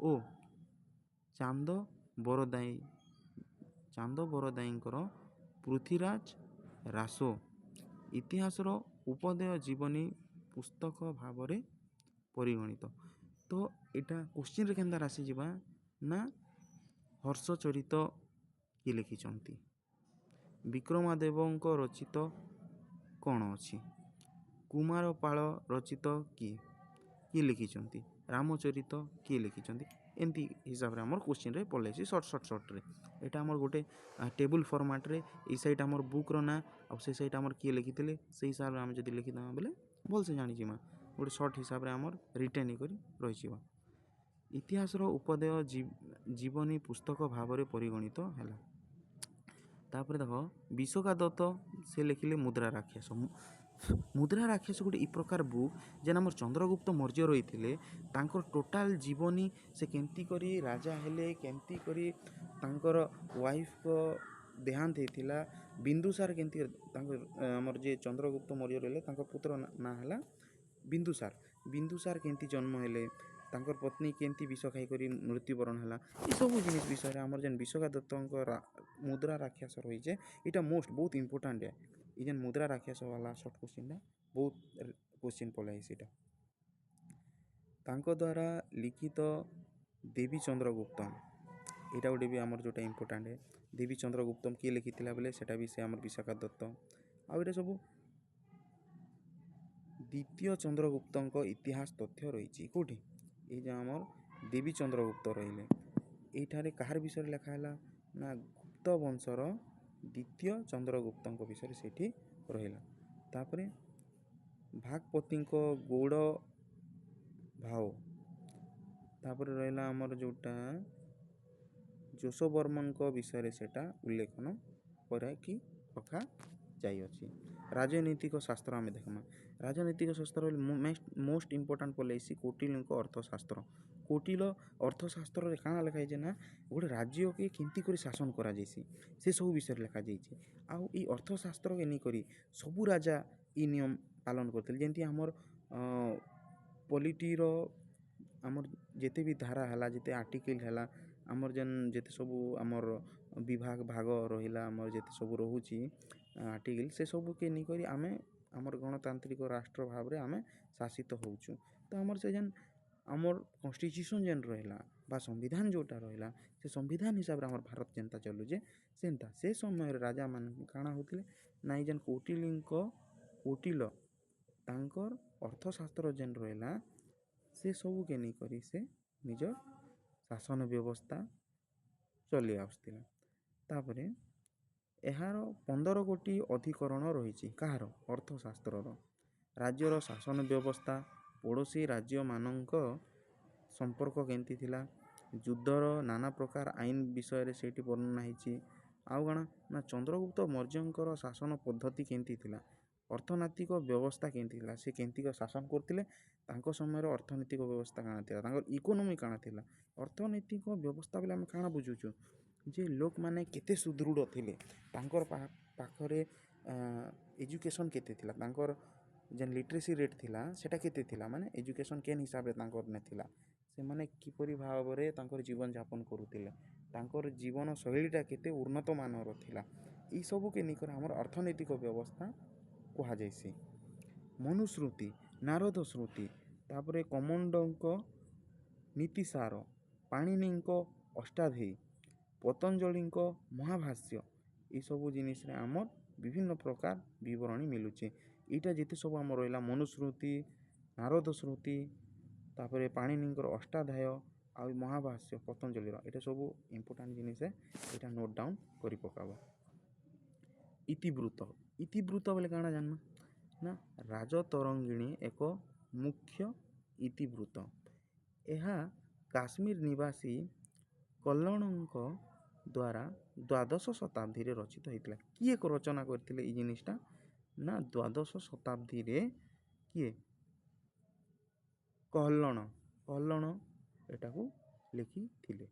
ଓ ଚାନ୍ଦ ବରଦାଇଙ୍କର ପୃଥ୍ୱୀରାଜ ରାସୋ ଇତିହାସର ଉପଦେୟ ଜୀବନୀ ପୁସ୍ତକ ଭାବରେ ପରିଗଣିତ। ତ ଏଇଟା କୋଶ୍ଚିନ୍ରେ କେନ୍ତା ଆସିଯିବା ନା ହର୍ଷଚରିତ କିଏ ଲେଖିଛନ୍ତି, ବିକ୍ରମାଦେବଙ୍କ ରଚିତ କ'ଣ ଅଛି, କୁମାରପାଳ ରଚିତ କିଏ ଲେଖିଛନ୍ତି, ରାମଚରିତ କିଏ ଲେଖିଛନ୍ତି, ଏମିତି ହିସାବରେ ଆମର କୋଶ୍ଚିନ୍ରେ ପଳେଇଛି ସର୍ଟରେ। ଏଇଟା ଆମର ଗୋଟେ ଟେବୁଲ୍ ଫର୍ମାଟ୍ରେ ଏଇ ସାଇଟ୍ ଆମର ବୁକ୍ର ନାଁ ଆଉ ସେ ସାଇଟ୍ ଆମର କିଏ ଲେଖିଥିଲେ ସେଇ ହିସାବରେ ଆମେ ଯଦି ଲେଖିଦେବା ବୋଲେ ଭଲସେ ଜାଣିଯିମା। ଗୋଟେ ସର୍ଟ ହିସାବରେ ଆମର ରିଟେନ୍ କରି ରହିଯିବା। ଇତିହାସର ଉପଦେୟ ଜୀବନୀ ପୁସ୍ତକ ଭାବରେ ପରିଗଣିତ ହେଲା। ତାପରେ ଦେଖ ବିଶୋକା ଦତ୍ତ ସେ ଲେଖିଲେ ମୁଦ୍ରା ରାକ୍ଷସ। ମୁଦ୍ରା ରାକ୍ଷସ ଗୋଟେ ଇ ପ୍ରକାର ବୁକ୍ ଯେନ୍ ଆମର ଚନ୍ଦ୍ରଗୁପ୍ତ ମୌର୍ଯ୍ୟ ରହିଥିଲେ, ତାଙ୍କର ଟୋଟାଲ୍ ଜୀବନୀ ସେ କେମିତି କରି ରାଜା ହେଲେ, କେମିତି କରି ତାଙ୍କର ୱାଇଫ୍ଙ୍କ ଦେହାନ୍ତ ହେଇଥିଲା, ବିନ୍ଦୁସାର କେମିତି ଆମର ଯିଏ ଚନ୍ଦ୍ରଗୁପ୍ତ ମୌର୍ଯ୍ୟ ରହିଲେ ତାଙ୍କ ପୁତ୍ର ନାଁ ହେଲା ବିନ୍ଦୁସାର କେମିତି ଜନ୍ମ ହେଲେ, ତାଙ୍କର ପତ୍ନୀ କେମିତି ବିଷ ଖାଇକରି ମୃତ୍ୟୁବରଣ ହେଲା, ଏସବୁ ଜିନିଷ ବିଷୟରେ ଆମର ଯେନ୍ ବିଶୋକା ଦତ୍ତଙ୍କ ମୁଦ୍ରା ରାକ୍ଷସ ରହିଛେ, ଏଇଟା ବହୁତ ଇମ୍ପୋର୍ଟାଣ୍ଟ। ଏଇ ଯେନ୍ ମୁଦ୍ରା ରାକ୍ଷସ ବାଲା ସର୍ଟ କୋଶ୍ଚିନ୍ଟା ବହୁତ କୋଶ୍ଚିନ୍ ପଳାଇ ସେଇଟା। ତାଙ୍କ ଦ୍ୱାରା ଲିଖିତ ଦେବୀ ଚନ୍ଦ୍ରଗୁପ୍ତମ, ଏଇଟା ଗୋଟେ ବି ଆମର ଯେଉଁଟା ଇମ୍ପୋର୍ଟାଣ୍ଟ। ଦେବୀ ଚନ୍ଦ୍ରଗୁପ୍ତମ କିଏ ଲେଖିଥିଲା ବୋଲେ ସେଇଟା ବି ସେ ଆମର ବିଶାଖା ଦତ୍ତ। ଆଉ ଏଇଟା ସବୁ ଦ୍ୱିତୀୟ ଚନ୍ଦ୍ରଗୁପ୍ତଙ୍କ ଇତିହାସ ତଥ୍ୟ ରହିଛି। କେଉଁଠି? ଏଇ ଯେ ଆମର ଦେବୀ ଚନ୍ଦ୍ରଗୁପ୍ତ ରହିଲେ, ଏଇଠାରେ କାହାର ବିଷୟରେ ଲେଖା ହେଲା ନା ଗୁପ୍ତ ବଂଶର ଦ୍ୱିତୀୟ ଚନ୍ଦ୍ରଗୁପ୍ତଙ୍କ ବିଷୟରେ ସେଇଠି ରହିଲା। ତାପରେ ଭାଗପତିଙ୍କ ଗୌଡ଼ ଭାଓ। ତାପରେ ରହିଲା ଆମର ଯେଉଁଟା ଯଶୋବର୍ମନଙ୍କ ବିଷୟରେ ସେଇଟା ଉଲ୍ଲେଖନ କରାକି ରଖାଯାଇଅଛି। ରାଜନୈତିକ ଶାସ୍ତ୍ର ଆମେ ଦେଖମା। ରାଜନୈତିକ ଶାସ୍ତ୍ର ମୋଷ୍ଟ ଇମ୍ପୋର୍ଟାଣ୍ଟ ପଲେଇସି କୌଟିଲ୍ୟଙ୍କ ଅର୍ଥଶାସ୍ତ୍ର। କୌଟିଲ୍ୟ ଅର୍ଥଶାସ୍ତ୍ରରେ କାଣା ଲେଖା ହେଇଛି ନା ଗୋଟେ ରାଜ୍ୟକେ କେମିତି କରି ଶାସନ କରାଯାଇସି ସେସବୁ ବିଷୟରେ ଲେଖାଯାଇଛି। ଆଉ ଏଇ ଅର୍ଥଶାସ୍ତ୍ରକେ ନେଇକରି ସବୁ ରାଜା ଇ ନିୟମ ପାଳନ କରିଥିଲେ। ଯେମିତି ଆମର ପଲିଟିର ଆମର ଯେତେ ବି ଧାରା ହେଲା, ଯେତେ ଆର୍ଟିକିଲ୍ ହେଲା, ଆମର ଯେତେ ସବୁ ଆମର ବିଭାଗ ଭାଗ ରହିଲା, ଆମର ଯେତେ ସବୁ ରହୁଛି ଆର୍ଟିକିଲ୍, ସେସବୁକେ ନେଇକରି ଆମେ ଆମର ଗଣତାନ୍ତ୍ରିକ ରାଷ୍ଟ୍ର ଭାବରେ ଆମେ ଶାସିତ ହେଉଛୁ। ତ ଆମର ସେ ଯେନ୍ ଆମର କନଷ୍ଟିଟ୍ୟୁସନ୍ ଯେନ୍ ରହିଲା ବା ସମ୍ବିଧାନ ଯେଉଁଟା ରହିଲା, ସେ ସମ୍ବିଧାନ ହିସାବରେ ଆମର ଭାରତ ଯେନ୍ତା ଚଲୁଛେ ସେନ୍ତା ସେ ସମୟରେ ରାଜାମାନେ କାଣା ହେଉଥିଲେ ନା ଏଇ ଯେନ୍ କୌଟିଲ୍ୟ ତାଙ୍କର ଅର୍ଥଶାସ୍ତ୍ର ଯେନ୍ ରହିଲା ସେ ସବୁକେ ନେଇକରି ସେ ନିଜର ଶାସନ ବ୍ୟବସ୍ଥା ଚଲି ଆସୁଥିଲା। ତାପରେ ଏହାର 15 ଗୋଟି ଅଧିକରଣ ରହିଛି। କାହାର? ଅର୍ଥଶାସ୍ତ୍ରର। ରାଜ୍ୟର ଶାସନ ବ୍ୟବସ୍ଥା, ପଡ଼ୋଶୀ ରାଜ୍ୟମାନଙ୍କ ସମ୍ପର୍କ କେମିତି ଥିଲା, ଯୁଦ୍ଧର ନାନା ପ୍ରକାର ଆଇନ ବିଷୟରେ ସେଇଠି ବର୍ଣ୍ଣନା ହେଇଛି। ଆଉ କ'ଣ ନା ଚନ୍ଦ୍ରଗୁପ୍ତ ମୌର୍ଯ୍ୟଙ୍କର ଶାସନ ପଦ୍ଧତି କେମିତି ଥିଲା, ଅର୍ଥନୈତିକ ବ୍ୟବସ୍ଥା କେମିତି ଥିଲା, ସେ କେମିତିକା ଶାସନ କରୁଥିଲେ, ତାଙ୍କ ସମୟରେ ଅର୍ଥନୈତିକ ବ୍ୟବସ୍ଥା କାଣା ଥିଲା, ତାଙ୍କର ଇକୋନୋମି କାଣା ଥିଲା। ଅର୍ଥନୈତିକ ବ୍ୟବସ୍ଥା ବେଲେ ଆମେ କାଣା ବୁଝୁଛୁ ଯେ ଲୋକମାନେ କେତେ ସୁଦୃଢ଼ ଥିଲେ, ତାଙ୍କର ପାଖରେ ଏଜୁକେସନ୍ କେତେ ଥିଲା, ତାଙ୍କର ଯେନ୍ ଲିଟରେସି ରେଟ୍ ଥିଲା ସେଟା କେତେ ଥିଲା, ମାନେ ଏଜୁକେସନ୍ କେନ୍ ହିସାବରେ ତାଙ୍କର ନେଥିଲା, ସେମାନେ କିପରି ଭାବରେ ତାଙ୍କର ଜୀବନଯାପନ କରୁଥିଲେ, ତାଙ୍କର ଜୀବନ ଶୈଳୀଟା କେତେ ଉନ୍ନତମାନର ଥିଲା, ଏଇସବୁକେ ନେଇକରି ଆମର ଅର୍ଥନୈତିକ ବ୍ୟବସ୍ଥା କୁହାଯାଇସି। ମନୁସ୍ମୃତି, ନାରଦ ସ୍ମୃତି, ତାପରେ କମୋଣ୍ଡଙ୍କ ନୀତିସାର, ପାଣିନିଙ୍କ ଅଷ୍ଟାଧ୍ୟାୟୀ, ପତଞ୍ଜଳିଙ୍କ ମହାଭାଷ୍ୟ, ଏସବୁ ଜିନିଷରେ ଆମର ବିଭିନ୍ନ ପ୍ରକାର ବିବରଣୀ ମିଳୁଛି। ଏଇଟା ଯେତେ ସବୁ ଆମର ରହିଲା ମନୁସ୍ମୃତି, ନାରଦ ସ୍ମୃତି, ତାପରେ ପାଣିନିଙ୍କର ଅଷ୍ଟାଧ୍ୟାୟ ଆଉ ମହାଭାଷ୍ୟ ପତଞ୍ଜଳିର, ଏଇଟା ସବୁ ଇମ୍ପୋର୍ଟାଣ୍ଟ ଜିନିଷ, ଏଇଟା ନୋଟ୍ ଡାଉନ୍ କରି ପକାବ। ଇତିବୃତ୍ତ। ଇତିବୃତ୍ତ ବୋଲେ କାଣା ଜାନ୍ମା ନା ରାଜତରଙ୍ଗିଣୀ ଏକ ମୁଖ୍ୟ ଇତିବୃତ୍ତ। ଏହା କାଶ୍ମୀର ନିବାସୀ କଲ୍ଲଣଙ୍କ ଦ୍ୱାରା ଦ୍ୱାଦଶ ଶତାବ୍ଦୀରେ ରଚିତ ହେଇଥିଲା। କିଏ ରଚନା କରିଥିଲେ ଏଇ ଜିନିଷଟା ନା ଦ୍ୱାଦଶ ଶତାବ୍ଦୀରେ କିଏ କଲ୍ଲଣ ଏଟାକୁ ଲେଖିଥିଲେ।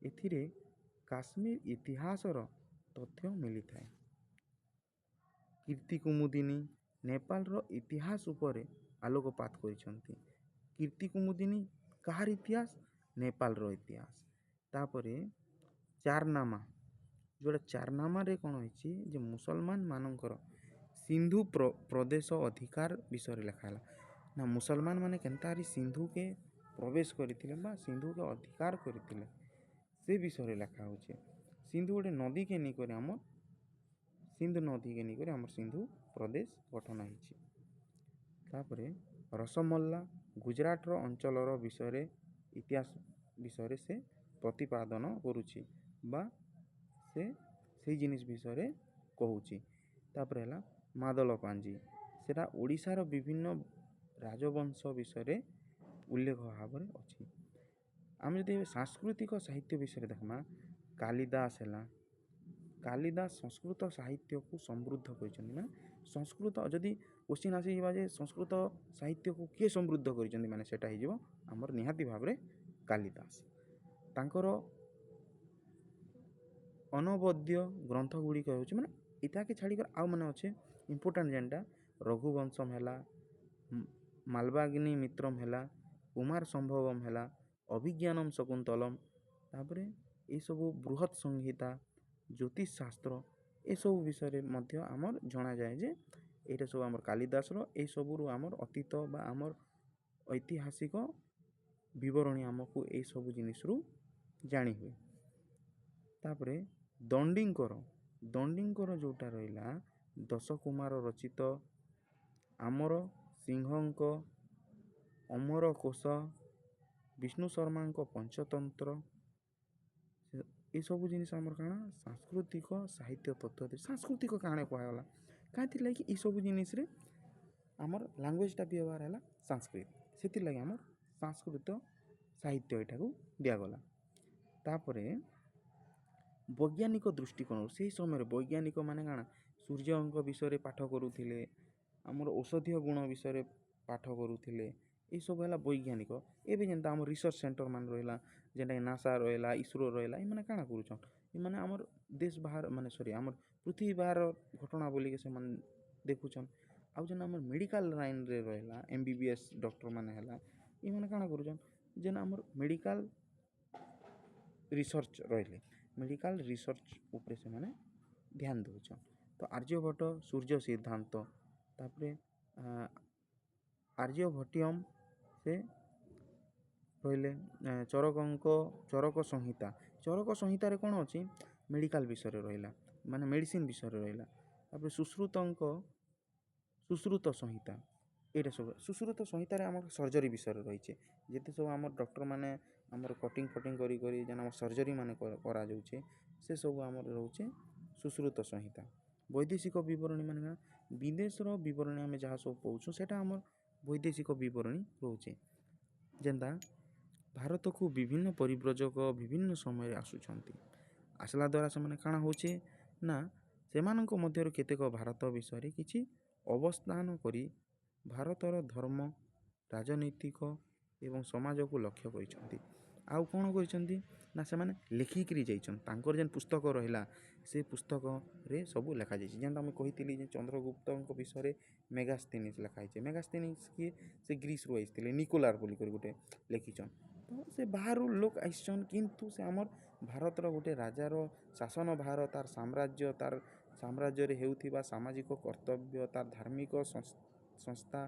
ଏଥିରେ କାଶ୍ମୀର ଇତିହାସର ତଥ୍ୟ ମିଳିଥାଏ। କୀର୍ତ୍ତିକୁମୁଦିନୀ ନେପାଳର ଇତିହାସ ଉପରେ ଆଲୋକପାତ କରିଛନ୍ତି। କୀର୍ତ୍ତିକୁମୁଦିନୀ କାହାର ଇତିହାସ? ନେପାଳର ଇତିହାସ। ତାପରେ ଚାରନାମା, ଯେଉଁଟା ଚାରନାମାରେ କ'ଣ ହେଇଛି ଯେ ମୁସଲମାନ ମାନଙ୍କର ସିନ୍ଧୁ ପ୍ରଦେଶ ଅଧିକାର ବିଷୟରେ ଲେଖା ହେଲା। ନା ମୁସଲମାନ ମାନେ କେନ୍ତାରି ସିନ୍ଧୁକେ ପ୍ରବେଶ କରିଥିଲେ ବା ସିନ୍ଧୁକେ ଅଧିକାର କରିଥିଲେ ସେ ବିଷୟରେ ଲେଖା ହେଉଛି। ସିନ୍ଧୁ ଗୋଟେ ନଦୀକେ ନେଇକରି ଆମର ସିନ୍ଧୁ ନଦୀକେ ନେଇକରି ଆମର ସିନ୍ଧୁ ପ୍ରଦେଶ ଗଠନ ହେଇଛି। ତାପରେ ରସମଲ୍ଲା ଗୁଜରାଟର ଅଞ୍ଚଳର ବିଷୟରେ ଇତିହାସ ବିଷୟରେ ସେ ପ୍ରତିପାଦନ କରୁଛି ବା ସେ ସେଇ ଜିନିଷ ବିଷୟରେ କହୁଛି। ତାପରେ ହେଲା ମାଦଳପାଞ୍ଜି, ସେଟା ଓଡ଼ିଶାର ବିଭିନ୍ନ ରାଜବଂଶ ବିଷୟରେ ଉଲ୍ଲେଖ ଭାବରେ ଅଛି। ଆମେ ଯଦି ସାଂସ୍କୃତିକ ସାହିତ୍ୟ ବିଷୟରେ ଦେଖମା, କାଳିଦାସ ହେଲା, କାଳିଦାସ ସଂସ୍କୃତ ସାହିତ୍ୟକୁ ସମୃଦ୍ଧ କରିଛନ୍ତି। ମାନେ ସଂସ୍କୃତ ଯଦି କୋଶ୍ଚିନ୍ ଆସିଯିବା ଯେ ସଂସ୍କୃତ ସାହିତ୍ୟକୁ କିଏ ସମୃଦ୍ଧ କରିଛନ୍ତି, ମାନେ ସେଇଟା ହେଇଯିବ ଆମର ନିହାତି ଭାବରେ କାଳିଦାସ। ତାଙ୍କର ଅନବଦ୍ୟ ଗ୍ରନ୍ଥ ଗୁଡ଼ିକ ହେଉଛି ମାନେ ଇଟାକେ ଛାଡ଼ିକରି ଆଉ ମାନେ ଅଛେ ଇମ୍ପୋର୍ଟାଣ୍ଟ ଯେନ୍ଟା ରଘୁବଂଶମ ହେଲା, ମାଲବାଗ୍ନି ମିତ୍ରମ ହେଲା, କୁମାର ସମ୍ଭବମ ହେଲା, ଅଭିଜ୍ଞାନମ ଶକୁନ୍ତଲମ, ତାପରେ ଏସବୁ ବୃହତ୍ ସଂହିତା, ଜ୍ୟୋତିଷ ଶାସ୍ତ୍ର, ଏସବୁ ବିଷୟରେ ମଧ୍ୟ ଆମର ଜଣାଯାଏ ଯେ ଏଇଟା ସବୁ ଆମର କାଳିଦାସର। ଏଇସବୁରୁ ଆମର ଅତୀତ ବା ଆମର ଐତିହାସିକ ବିବରଣୀ ଆମକୁ ଏଇସବୁ ଜିନିଷରୁ ଜାଣି ହୁଏ। ତାପରେ ଦଣ୍ଡିଙ୍କର ଯେଉଁଟା ରହିଲା ଦଶକୁମାର ରଚିତ, ଆମର ସିଂହଙ୍କ ଅମରକୋଷ, ବିଷ୍ଣୁ ଶର୍ମାଙ୍କ ପଞ୍ଚତନ୍ତ୍ର, ଏସବୁ ଜିନିଷ ଆମର କାଣା ସାଂସ୍କୃତିକ ସାହିତ୍ୟ ତତ୍ତ୍ୱ ସାଂସ୍କୃତିକ କାଣା କୁହାଗଲା କାହିଁଥିଲାଗି ଏଇସବୁ ଜିନିଷରେ ଆମର ଲାଙ୍ଗୁଏଜଟା ବ୍ୟବହାର ହେଲା ସାଂସ୍କୃତ, ସେଥିର୍ଲାଗି ଆମର ସଂସ୍କୃତ ସାହିତ୍ୟ ଏଠାକୁ ଦିଆଗଲା। ତାପରେ ବୈଜ୍ଞାନିକ ଦୃଷ୍ଟିକୋଣରୁ ସେହି ସମୟରେ ବୈଜ୍ଞାନିକ ମାନେ କାଣା ସୂର୍ଯ୍ୟଙ୍କ ବିଷୟରେ ପାଠ କରୁଥିଲେ, ଆମର ଔଷଧୀୟ ଗୁଣ ବିଷୟରେ ପାଠ କରୁଥିଲେ। ଏସବୁ ହେଲା ବୈଜ୍ଞାନିକ। ଏବେ ଯେନ୍ତା ଆମର ରିସର୍ଚ୍ଚ ସେଣ୍ଟର ମାନେ ରହିଲା, ଯେନ୍ଟାକି ନାସା ରହିଲା, ଇସ୍ରୋ ରହିଲା, ଏମାନେ କାଣା କରୁଛନ୍, ଏମାନେ ଆମର ଦେଶ ବାହାର ମାନେ ଆମର ପୃଥିବୀ ବାହାର ଘଟଣା ବୋଲିକି ସେମାନେ ଦେଖୁଛନ୍। ଆଉ ଯେନ୍ ଆମର ମେଡ଼ିକାଲ ଲାଇନ୍ରେ ରହିଲା MBBS ଡକ୍ଟର ମାନେ ହେଲା, ଏମାନେ କାଣା କରୁଛନ୍, ଯେନ୍ ଆମର ମେଡ଼ିକାଲ ରିସର୍ଚ୍ଚ ରହିଲେ, ମେଡ଼ିକାଲ ରିସର୍ଚ୍ଚ ଉପରେ ସେମାନେ ଧ୍ୟାନ ଦେଉଛନ୍। ତ ଆର୍ଯ୍ୟଭଟ୍ଟ ସୂର୍ଯ୍ୟ ସିଦ୍ଧାନ୍ତ, ତାପରେ ଆର୍ଯ୍ୟଭଟ୍ଟିୟମ୍ ସେ ରହିଲେ, ଚରକ ସଂହିତା। ଚରକ ସଂହିତାରେ କ'ଣ ଅଛି, ମେଡ଼ିକାଲ ବିଷୟରେ ରହିଲା, ମାନେ ମେଡ଼ିସିନ ବିଷୟରେ ରହିଲା। ତାପରେ ସୁଶ୍ରୁତ ସଂହିତା, ଏଇଟା ସବୁ ସୁଶ୍ରୁତ ସଂହିତାରେ ଆମର ସର୍ଜରୀ ବିଷୟରେ ରହିଛି। ଯେତେ ସବୁ ଆମର ଡକ୍ଟରମାନେ ଆମର କଟିଂ କରି ଯେନ୍ ଆମର ସର୍ଜରୀ ମାନେ କରାଯାଉଛେ, ସେସବୁ ଆମର ରହୁଛେ ସୁଶ୍ରୁତ ସଂହିତା। ବୈଦେଶିକ ବିବରଣୀ ମାନେ କାଣା, ବିଦେଶର ବିବରଣୀ ଆମେ ଯାହା ସବୁ ପାଉଛୁ ସେଇଟା ଆମର ବୈଦେଶିକ ବିବରଣୀ ରହୁଛେ। ଯେନ୍ତା ଭାରତକୁ ବିଭିନ୍ନ ପରିବ୍ରଜକ ବିଭିନ୍ନ ସମୟରେ ଆସୁଛନ୍ତି, ଆସିଲା ଦ୍ୱାରା ସେମାନେ କାଣା ହେଉଛେ ନା ସେମାନଙ୍କ ମଧ୍ୟରୁ କେତେକ ଭାରତ ବିଷୟରେ କିଛି ଅବସ୍ଥାନ କରି ଭାରତର ଧର୍ମ, ରାଜନୈତିକ ଏବଂ ସମାଜକୁ ଲକ୍ଷ୍ୟ କରିଛନ୍ତି। ଆଉ କ'ଣ କରିଛନ୍ତି ନା ସେମାନେ ଲେଖିକିରି ଯାଇଛନ୍ତି, ତାଙ୍କର ଯେନ୍ ପୁସ୍ତକ ରହିଲା ସେ ପୁସ୍ତକରେ ସବୁ ଲେଖାଯାଇଛି। ଯେନ୍ତା ଆମେ କହିଥିଲି ଯେ ଚନ୍ଦ୍ରଗୁପ୍ତଙ୍କ ବିଷୟରେ ମେଗାସ୍ଥିନିସ୍ ଲେଖା ହେଇଛି। ମେଗାସ୍ଥିନିସ୍ କିଏ, ସେ ଗ୍ରୀସରୁ ଆସିଥିଲେ, ନିକୋଲାର ବୋଲିକରି ଗୋଟେ ଲେଖିଛନ୍। ତ ସେ ବାହାରୁ ଲୋକ ଆସିଛନ୍, କିନ୍ତୁ ସେ ଆମର ଭାରତର ଗୋଟେ ରାଜାର ଶାସନ ଭାର, ତାର ସାମ୍ରାଜ୍ୟରେ ହେଉଥିବା ସାମାଜିକ କର୍ତ୍ତବ୍ୟ, ତାର ଧାର୍ମିକ ସଂସ୍ଥା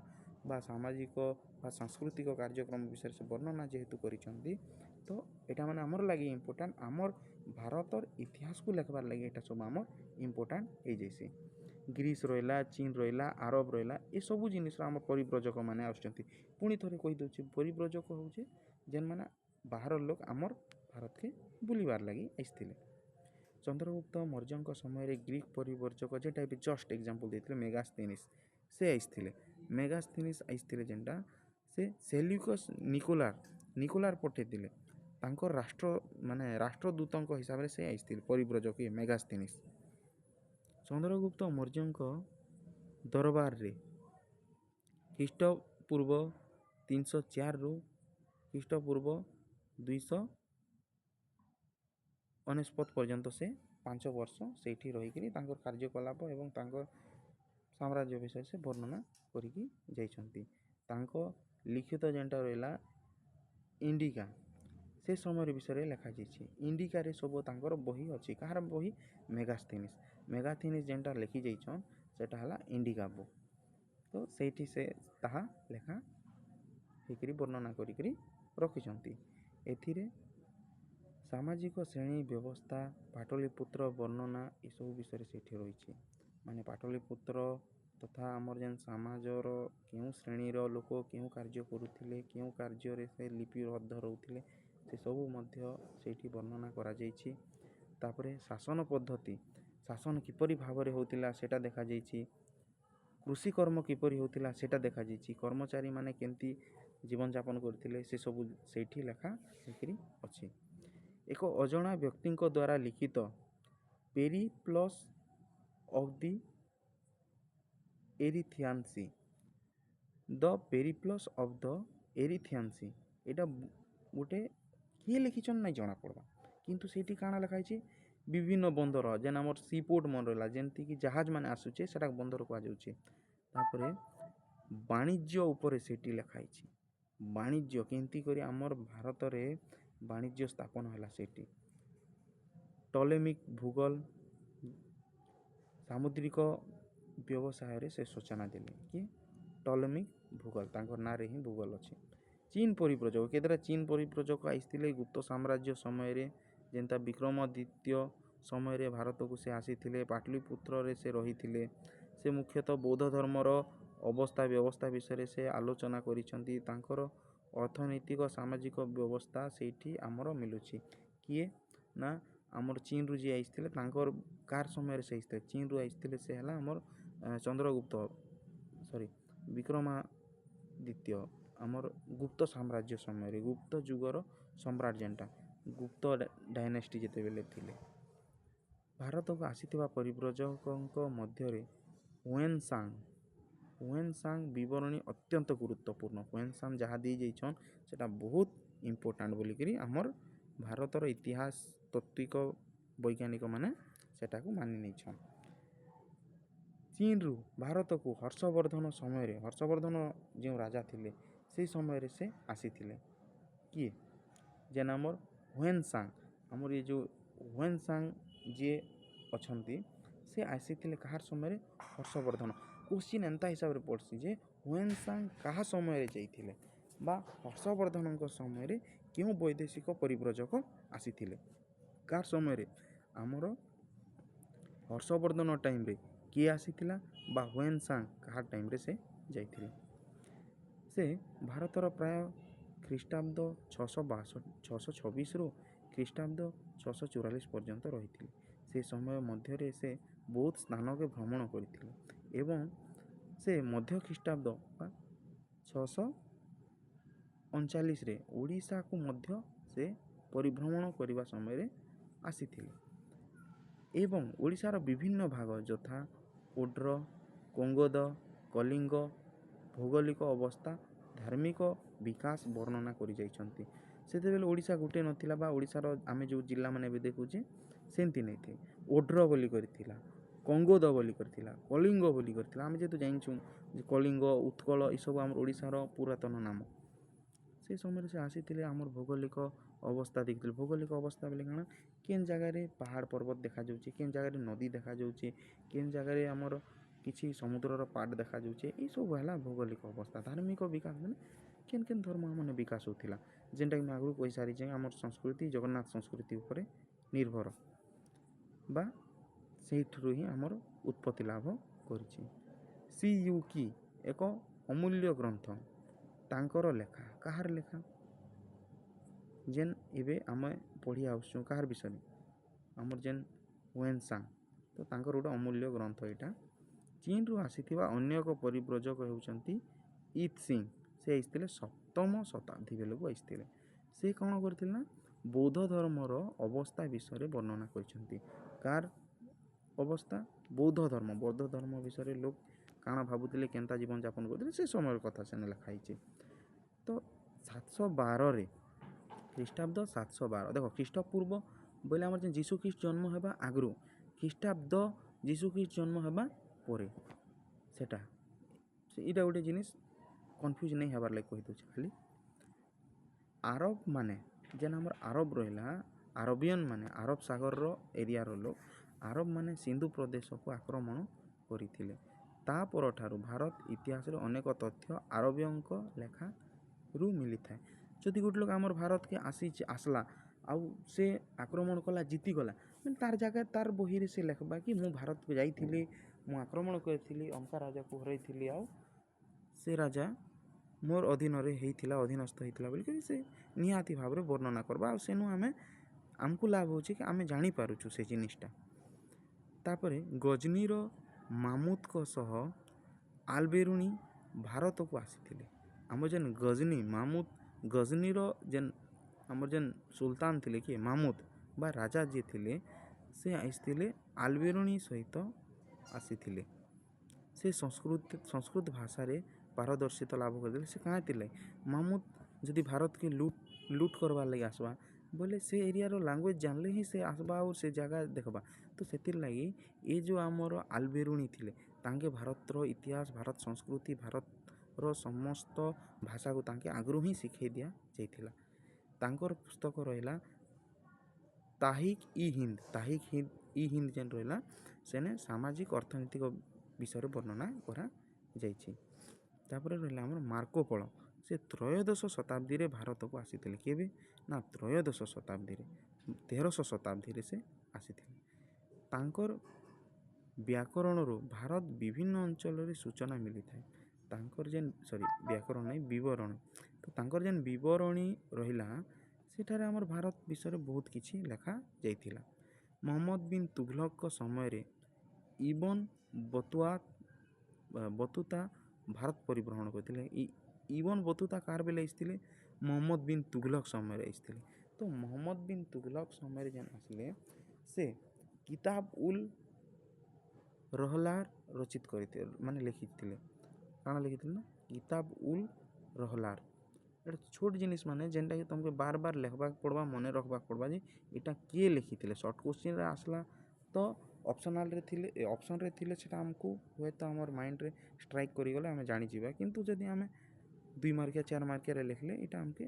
ବା ସାମାଜିକ ବା ସାଂସ୍କୃତିକ କାର୍ଯ୍ୟକ୍ରମ ବିଷୟରେ ସେ ବର୍ଣ୍ଣନା ଯେହେତୁ କରିଛନ୍ତି, ତ ଏଇଟା ମାନେ ଆମର ଲାଗି ଇମ୍ପୋର୍ଟାଣ୍ଟ, ଆମର ଭାରତର ଇତିହାସକୁ ଲେଖବାର ଲାଗି ଏଇଟା ସବୁ ଆମର ଇମ୍ପୋର୍ଟାଣ୍ଟ ହେଇଯାଇସି। ଗ୍ରୀସ ରହିଲା, ଚୀନ ରହିଲା, ଆରବ ରହିଲା, ଏସବୁ ଜିନିଷର ଆମ ପରିବ୍ରଜକ ମାନେ ଆସୁଛନ୍ତି। ପୁଣି ଥରେ କହିଦେଉଛି, ପରିବ୍ରଜକ ହେଉଛି ଯେନ୍ମାନେ ବାହାର ଲୋକ ଆମର ଭାରତକେ ବୁଲିବାର ଲାଗି ଆସିଥିଲେ। ଚନ୍ଦ୍ରଗୁପ୍ତ ମୌର୍ଯ୍ୟଙ୍କ ସମୟରେ ଗ୍ରୀକ ପରିବ୍ରଜକ, ଯେଟା ଏବେ ଜଷ୍ଟ ଏକ୍ଜାମ୍ପଲ୍ ଦେଇଥିଲେ ମେଗାସ୍ଥିନିସ୍, ସେ ଆସିଥିଲେ। ମେଗାସ୍ଥିନିସ୍ ଆସିଥିଲେ ଯେନ୍ଟା ସେ ସେଲ୍ୟୁକସ୍ ନିକୋଲାର ପଠେଇଥିଲେ, ତାଙ୍କର ରାଷ୍ଟ୍ରଦୂତଙ୍କ ହିସାବରେ ସେ ଆସିଥିଲେ ପରିବ୍ରଜକ ମେଗାସ୍ଥିନିସ୍। ଚନ୍ଦ୍ରଗୁପ୍ତ ମୌର୍ଯ୍ୟଙ୍କ ଦରବାରରେ ଖ୍ରୀଷ୍ଟପୂର୍ବ 304ରୁ ଖ୍ରୀଷ୍ଟପୂର୍ବ 299 ପର୍ଯ୍ୟନ୍ତ ସେ 5 ବର୍ଷ ସେଇଠି ରହିକରି ତାଙ୍କର କାର୍ଯ୍ୟକଳାପ ଏବଂ ତାଙ୍କର ସାମ୍ରାଜ୍ୟ ବିଷୟରେ ସେ ବର୍ଣ୍ଣନା କରିକି ଯାଇଛନ୍ତି। ତାଙ୍କ ଲିଖିତ ଯେନ୍ଟା ରହିଲା ଇଣ୍ଡିକା, ସେ ସମୟରେ ବିଷୟରେ ଲେଖାଯାଇଛି। ଇଣ୍ଡିକାରେ ସବୁ ତାଙ୍କର ବହି ଅଛି। କାହାର ବହି? ମେଗାସ୍ଥିନିସ୍ ଯେନ୍ଟା ଲେଖି ଯାଇଛନ୍ ସେଟା ହେଲା ଇଣ୍ଡିକା ବୁକ୍। ତ ସେଇଠି ସେ ତାହା ଲେଖା ହେଇକରି ବର୍ଣ୍ଣନା କରିକରି ରଖିଛନ୍ତି। ଏଥିରେ ସାମାଜିକ ଶ୍ରେଣୀ ବ୍ୟବସ୍ଥା, ପାଟଳୀପୁତ୍ର ବର୍ଣ୍ଣନା, ଏସବୁ ବିଷୟରେ ସେଇଠି ରହିଛି। ମାନେ ପାଟଳୀପୁତ୍ର ତଥା ଆମର ଯେନ୍ ସମାଜର କେଉଁ ଶ୍ରେଣୀର ଲୋକ କେଉଁ କାର୍ଯ୍ୟ କରୁଥିଲେ, କେଉଁ କାର୍ଯ୍ୟରେ ସେ ଲିପିବଦ୍ଧ ରହୁଥିଲେ, ସେସବୁ ମଧ୍ୟ ସେଇଠି ବର୍ଣ୍ଣନା କରାଯାଇଛି। ତାପରେ ଶାସନ ପଦ୍ଧତି, ଶାସନ କିପରି ଭାବରେ ହେଉଥିଲା ସେଇଟା ଦେଖାଯାଇଛି। କୃଷିକର୍ମ କିପରି ହେଉଥିଲା ସେଇଟା ଦେଖାଯାଇଛି। କର୍ମଚାରୀମାନେ କେମିତି ଜୀବନଯାପନ କରୁଥିଲେ ସେସବୁ ସେଇଠି ଲେଖା ହେଇକରି ଅଛି। ଏକ ଅଜଣା ବ୍ୟକ୍ତିଙ୍କ ଦ୍ୱାରା ଲିଖିତ Periplus of the ଏରିଥିଆନ୍ସି, the Periplus of the ଏରିଥିଆନ୍ସି, ଏଇଟା ଗୋଟେ କିଏ ଲେଖିଛନ୍ ନାଇଁ ଜଣା ପଡ଼ବା, କିନ୍ତୁ ସେଇଠି କାଣା ଲେଖା ହେଇଛି, ବିଭିନ୍ନ ବନ୍ଦର ଯେନ୍ ଆମର ସିପୋର୍ଟ ମନେ ରହିଲା, ଯେମିତିକି ଜାହାଜ ମାନେ ଆସୁଛେ ସେଟା ବନ୍ଦର କୁହାଯାଉଛି। ତାପରେ ବାଣିଜ୍ୟ ଉପରେ ସେଇଠି ଲେଖା ହେଇଛି, ବାଣିଜ୍ୟ କେମିତି କରି ଆମର ଭାରତରେ ବାଣିଜ୍ୟ ସ୍ଥାପନ ହେଲା ସେଇଠି। ଟଲେମିକ୍ ଭୂଗୋଳ, ସାମୁଦ୍ରିକ ବ୍ୟବସାୟରେ ସେ ସୂଚନା ଦେଲେ। କିଏ? ଟଲେମିକ୍ ଭୂଗୋଳ, ତାଙ୍କର ନାଁରେ ହିଁ ଭୂଗୋଳ ଅଛି। ଚୀନ ପରିବ୍ରଜକ, କେତେଟା ଚୀନ ପରିବ୍ରଜକ ଆସିଥିଲେ ଗୁପ୍ତ ସାମ୍ରାଜ୍ୟ ସମୟରେ, ଯେନ୍ତା ବିକ୍ରମାଦିତ୍ୟ ସମୟରେ ଭାରତକୁ ସେ ଆସିଥିଲେ। ପାଟଳୀପୁତ୍ରରେ ସେ ରହିଥିଲେ। ସେ ମୁଖ୍ୟତଃ ବୌଦ୍ଧ ଧର୍ମର ଅବସ୍ଥା ବ୍ୟବସ୍ଥା ବିଷୟରେ ସେ ଆଲୋଚନା କରିଛନ୍ତି। ତାଙ୍କର ଅର୍ଥନୈତିକ ସାମାଜିକ ବ୍ୟବସ୍ଥା ସେଇଠି ଆମର ମିଳୁଛି। କିଏ ନା ଆମର ଚୀନରୁ ଯିଏ ଆସିଥିଲେ, ତାଙ୍କର କାହାର ସମୟରେ ସେ ଆସିଥିଲେ, ଚୀନରୁ ଆସିଥିଲେ, ସେ ହେଲା ଆମର ବିକ୍ରମାଦିତ୍ୟ ଆମର ଗୁପ୍ତ ସାମ୍ରାଜ୍ୟ ସମୟରେ ଗୁପ୍ତ ଯୁଗର ସମ୍ରାଟ ଯେନ୍ଟା ଗୁପ୍ତ ଡାଇନେଷ୍ଟି ଯେତେବେଳେ ଥିଲେ ଭାରତକୁ ଆସିଥିବା ପରିବ୍ରଜକଙ୍କ ମଧ୍ୟରେ ହୁଏନ୍ ସାଂ ବିବରଣୀ ଅତ୍ୟନ୍ତ ଗୁରୁତ୍ୱପୂର୍ଣ୍ଣ। ହୁଏନ୍ ସାଂ ଯାହା ଦେଇ ଯାଇଛନ୍ ସେଟା ବହୁତ ଇମ୍ପୋର୍ଟାଣ୍ଟ ବୋଲିକିରି ଆମର ଭାରତର ଇତିହାସ ତତ୍ତ୍ୱିକ ବୈଜ୍ଞାନିକ ମାନେ ସେଟାକୁ ମାନି ନେଇଛନ୍। ଚୀନରୁ ଭାରତକୁ ହର୍ଷବର୍ଦ୍ଧନ ଯେଉଁ ରାଜା ଥିଲେ ସେଇ ସମୟରେ ସେ ଆସିଥିଲେ। କିଏ? ଯେନ୍ ଆମର ହୁଏନ୍ ସାଂ, ଆମର ଏ ଯେଉଁ ହୁଏନ୍ ସାଂ ଯିଏ ଅଛନ୍ତି ସେ ଆସିଥିଲେ କାହାର ସମୟରେ? ହର୍ଷବର୍ଦ୍ଧନ। କୋଶ୍ଚିନ୍ ଏନ୍ତା ହିସାବରେ ପଡ଼୍ସି ଯେ ହୁଏନ୍ ସାଂ କାହା ସମୟରେ ଯାଇଥିଲେ ବା ହର୍ଷବର୍ଦ୍ଧନଙ୍କ ସମୟରେ କେଉଁ ବୈଦେଶିକ ପରିବ୍ରଜକ ଆସିଥିଲେ? କାହାର ସମୟରେ? ଆମର ହର୍ଷବର୍ଦ୍ଧନ ଟାଇମ୍ରେ କିଏ ଆସିଥିଲା ବା ହୁଏନ୍ ସାଂ କାହା ଟାଇମ୍ରେ ସେ ଯାଇଥିଲେ? ସେ ଭାରତର ପ୍ରାୟ ଖ୍ରୀଷ୍ଟାବ୍ଦ 626ରୁ ଖ୍ରୀଷ୍ଟାବ୍ଦ 644 ପର୍ଯ୍ୟନ୍ତ ରହିଥିଲେ। ସେ ସମୟ ମଧ୍ୟରେ ସେ ବହୁତ ସ୍ଥାନକୁ ଭ୍ରମଣ କରିଥିଲେ ଏବଂ ସେ ମଧ୍ୟ ଖ୍ରୀଷ୍ଟାବ୍ଦ ବା 639ରେ ଓଡ଼ିଶାକୁ ମଧ୍ୟ ସେ ପରିଭ୍ରମଣ କରିବା ସମୟରେ ଆସିଥିଲେ ଏବଂ ଓଡ଼ିଶାର ବିଭିନ୍ନ ଭାଗ ଯଥା ଓଡ୍ର, କଙ୍ଗୋଦ, କଳିଙ୍ଗ ଭୌଗୋଳିକ ଅବସ୍ଥା, ଧାର୍ମିକ ବିକାଶ ବର୍ଣ୍ଣନା କରିଯାଇଛନ୍ତି। ସେତେବେଳେ ଓଡ଼ିଶା ଗୋଟେ ନଥିଲା ବା ଓଡ଼ିଶାର ଆମେ ଯେଉଁ ଜିଲ୍ଲାମାନେ ଏବେ ଦେଖୁଛେ ସେମିତି ନେଇଥାଏ। ଓଡ୍ର ବୋଲି କରିଥିଲା, କଙ୍ଗୋଦ ବୋଲି କରିଥିଲା, କଳିଙ୍ଗ ବୋଲି କରିଥିଲା। ଆମେ ଯେହେତୁ ଜାଣିଛୁ ଯେ କଳିଙ୍ଗ, ଉତ୍କଳ ଏସବୁ ଆମର ଓଡ଼ିଶାର ପୁରାତନ ନାମ। ସେ ସମୟରେ ସେ ଆସିଥିଲେ ଆମର ଭୌଗୋଳିକ ଅବସ୍ଥା ଦେଖିଥିଲେ। ଭୌଗୋଳିକ ଅବସ୍ଥା ବେଲେ କାଣା? କେନ୍ ଜାଗାରେ ପାହାଡ଼ ପର୍ବତ ଦେଖାଯାଉଛି, କେନ୍ ଜାଗାରେ ନଦୀ ଦେଖାଯାଉଛି, କେନ୍ ଜାଗାରେ ଆମର କିଛି ସମୁଦ୍ରର ପାଟ ଦେଖାଯାଉଛି, ଏଇସବୁ ହେଲା ଭୌଗୋଳିକ ଅବସ୍ଥା। ଧାର୍ମିକ ବିକାଶ ମାନେ କେନ୍ କେନ୍ ଧର୍ମ ମାନେ ବିକାଶ ହେଉଥିଲା ଯେନ୍ଟାକି ମୁଁ ଆଗରୁ କହିସାରିଛେ ଆମର ସଂସ୍କୃତି ଜଗନ୍ନାଥ ସଂସ୍କୃତି ଉପରେ ନିର୍ଭର ବା ସେଇଥିରୁ ହିଁ ଆମର ଉତ୍ପତ୍ତି ଲାଭ କରିଛି। ସିୟୁକି ଏକ ଅମୂଲ୍ୟ ଗ୍ରନ୍ଥ, ତାଙ୍କର ଲେଖା। କାହାର ଲେଖା? ଯେନ୍ ଏବେ ଆମେ ପଢ଼ି ଆସୁଛୁ କାହାର ବିଷୟରେ? ଆମର ଯେନ୍ ହୁଏନ୍ ସାଂ, ତ ତାଙ୍କର ଗୋଟେ ଅମୂଲ୍ୟ ଗ୍ରନ୍ଥ ଏଇଟା। ଚୀନରୁ ଆସିଥିବା ଅନ୍ୟ ଏକ ପରିବ୍ରଜକ ହେଉଛନ୍ତି ଇତ୍ ସିଂ। ସେ ଆସିଥିଲେ 7ମ ଶତାବ୍ଦୀ ବେଳକୁ ଆସିଥିଲେ। ସେ କ'ଣ କରିଥିଲେ ନା ବୌଦ୍ଧ ଧର୍ମର ଅବସ୍ଥା ବିଷୟରେ ବର୍ଣ୍ଣନା କରିଛନ୍ତି। କାହାର ଅବସ୍ଥା? ବୌଦ୍ଧ ଧର୍ମ ବିଷୟରେ ଲୋକ କାଣା ଭାବୁଥିଲେ, କେନ୍ତା ଜୀବନଯାପନ କରୁଥିଲେ ସେ ସମୟର କଥା ସେନେ ଲେଖା ହେଇଛି। ତ 712ରେ ଖ୍ରୀଷ୍ଟାବ୍ଦ 712 ଦେଖ ଖ୍ରୀଷ୍ଟପୂର୍ବ ବୋଇଲେ ଆମର ଯେନ୍ ଯୀଶୁଖ୍ରୀଷ୍ଟ ଜନ୍ମ ହେବା ଆଗରୁ, ଖ୍ରୀଷ୍ଟାବ୍ଦ ଯୀଶୁଖ୍ରୀଷ୍ଟ ଜନ୍ମ ହେବା ପରେ ସେଟା ଏଇଟା ଗୋଟେ ଜିନିଷ କନଫ୍ୟୁଜ୍ ନେଇ ହେବାର୍ ଲାଗି କହିଦେଉଛି। ଖାଲି ଆରବ ମାନେ ଯେନ୍ ଆମର ଆରବ ରହିଲା, ଆରବିୟନ୍ ମାନେ ଆରବ ସାଗରର ଏରିଆର ଲୋକ ଆରବ ମାନେ ସିନ୍ଧୁ ପ୍ରଦେଶକୁ ଆକ୍ରମଣ କରିଥିଲେ। ତା ପରଠାରୁ ଭାରତ ଇତିହାସରେ ଅନେକ ତଥ୍ୟ ଆରବୀୟଙ୍କ ଲେଖାରୁ ମିଳିଥାଏ। ଯଦି ଗୋଟେ ଲୋକ ଆମର ଭାରତକେ ଆସିଲା ଆଉ ସେ ଆକ୍ରମଣ କଲା, ଜିତିଗଲା, ମାନେ ତାର ଜାଗା ତାର ବହିରେ ସେ ଲେଖବା କି ମୁଁ ଭାରତକୁ ଯାଇଥିଲି, ମୁଁ ଆକ୍ରମଣ କରିଥିଲି, ଅମକା ରାଜାକୁ ହରାଇଥିଲି ଆଉ ସେ ରାଜା ମୋର ଅଧୀନରେ ହେଇଥିଲା, ଅଧୀନସ୍ଥ ହେଇଥିଲା ବୋଲିକି ସେ ନିହାତି ଭାବରେ ବର୍ଣ୍ଣନା କରବା। ଆଉ ସେନୁ ଆମକୁ ଲାଭ ହେଉଛି କି ଆମେ ଜାଣିପାରୁଛୁ ସେ ଜିନିଷଟା। ତାପରେ ଗଜନୀର ମାମୁଦଙ୍କ ସହ ଆଲବେରୁଣି ଭାରତକୁ ଆସିଥିଲେ। ଆମର ଯେନ୍ ଗଜନୀର ଯେନ୍ ଆମର ଯେନ୍ ସୁଲତାନ ଥିଲେ କି ମାମୁଦ ବା ରାଜା ଯିଏ ଥିଲେ ସେ ଆସିଥିଲେ ଆଲବେରୁଣି ସହିତ ଆସିଥିଲେ। ସେ ସଂସ୍କୃତ ଭାଷାରେ ପାରଦର୍ଶିତା ଲାଭ କରିଥିଲେ। ସେ କାଁ ଥିଲେ? ମାମୁଦ ଯଦି ଭାରତକେ ଲୁଟ୍ କରବାର୍ ଲାଗି ଆସବା ବୋଲେ ସେ ଏରିଆର ଲାଙ୍ଗୁଏଜ୍ ଜାଣିଲେ ହିଁ ସେ ଆସବା ଆଉ ସେ ଜାଗା ଦେଖବା। ତ ସେଥିର୍ଲାଗି ଏ ଯେଉଁ ଆମର ଆଲବେରୁଣି ଥିଲେ ତାଙ୍କେ ଭାରତର ଇତିହାସ, ଭାରତ ସଂସ୍କୃତି, ଭାରତର ସମସ୍ତ ଭାଷାକୁ ତାଙ୍କେ ଆଗରୁ ହିଁ ଶିଖେଇ ଦିଆଯାଇଥିଲା। ତାଙ୍କର ପୁସ୍ତକ ରହିଲା ତାରିଖ-ଇ-ହିନ୍ଦ ଯେନ୍ ରହିଲା ସେନେ ସାମାଜିକ ଅର୍ଥନୈତିକ ବିଷୟରେ ବର୍ଣ୍ଣନା କରାଯାଇଛି। ତାପରେ ରହିଲା ଆମର ମାର୍କୋପୋଳ। ସେ ତ୍ରୟୋଦଶ ଶତାବ୍ଦୀରେ ଭାରତକୁ ଆସିଥିଲେ। କେବେ? ନା ତ୍ରୟୋଦଶ ଶତାବ୍ଦୀରେ, 1300 ଶତାବ୍ଦୀରେ ସେ ଆସିଥିଲେ। ତାଙ୍କର ବ୍ୟାକରଣରୁ ଭାରତ ବିଭିନ୍ନ ଅଞ୍ଚଳରେ ସୂଚନା ମିଳିଥାଏ। ତାଙ୍କର ଯେନ୍ ବ୍ୟାକରଣ ନାହିଁ ବିବରଣୀ, ତ ତାଙ୍କର ଯେନ୍ ବିବରଣୀ ରହିଲା ସେଠାରେ ଆମର ଭାରତ ବିଷୟରେ ବହୁତ କିଛି ଲେଖା ଯାଇଥିଲା। ମହମ୍ମଦ ବିନ୍ ତୁଘଲକଙ୍କ ସମୟରେ ଇବନ ବତୁତା ଭାରତ ପରିଭ୍ରମଣ କରିଥିଲେ। ଇବନ ବତୁତା କାହାର ବେଲେ ଆସିଥିଲେ ମହମ୍ମଦ ବିନ୍ ତୁଗଲକ ସମୟରେ ଆସିଥିଲେ। ତ ମହମ୍ମଦ ବିନ୍ ତୁଗଲକ ସମୟରେ ଯେନ୍ ଆସିଲେ ସେ କିତାବ ଉଲ୍ ରହଲାର ରଚିତ କରିଥିଲେ ମାନେ ଲେଖିଥିଲେ। କାଣା ଲେଖିଥିଲେ ନା କିତାବ ଉଲ୍ ରହଲାର। ଏଇଟା ଛୋଟ ଜିନିଷ ମାନେ ଯେନ୍ଟାକି ତମକୁ ବାର ବାର ଲେଖବାକେ ପଡ଼ବା ମନେ ରଖବାକେ ପଡ଼ବା ଯେ ଏଇଟା କିଏ ଲେଖିଥିଲେ। ସର୍ଟ କ୍ୱେଶ୍ଚିନ୍ରେ ଆସିଲା ତ ଅପସନ୍ରେ ଥିଲେ ସେଟା ଆମକୁ ହୁଏତ ଆମର ମାଇଣ୍ଡରେ ଷ୍ଟ୍ରାଇକ୍ କରିଗଲେ ଆମେ ଜାଣିଯିବା। କିନ୍ତୁ ଯଦି ଆମେ 2 ମାର୍କିଆ 4 ମାର୍କିଆରେ ଲେଖିଲେ ଏଇଟା ଆମକେ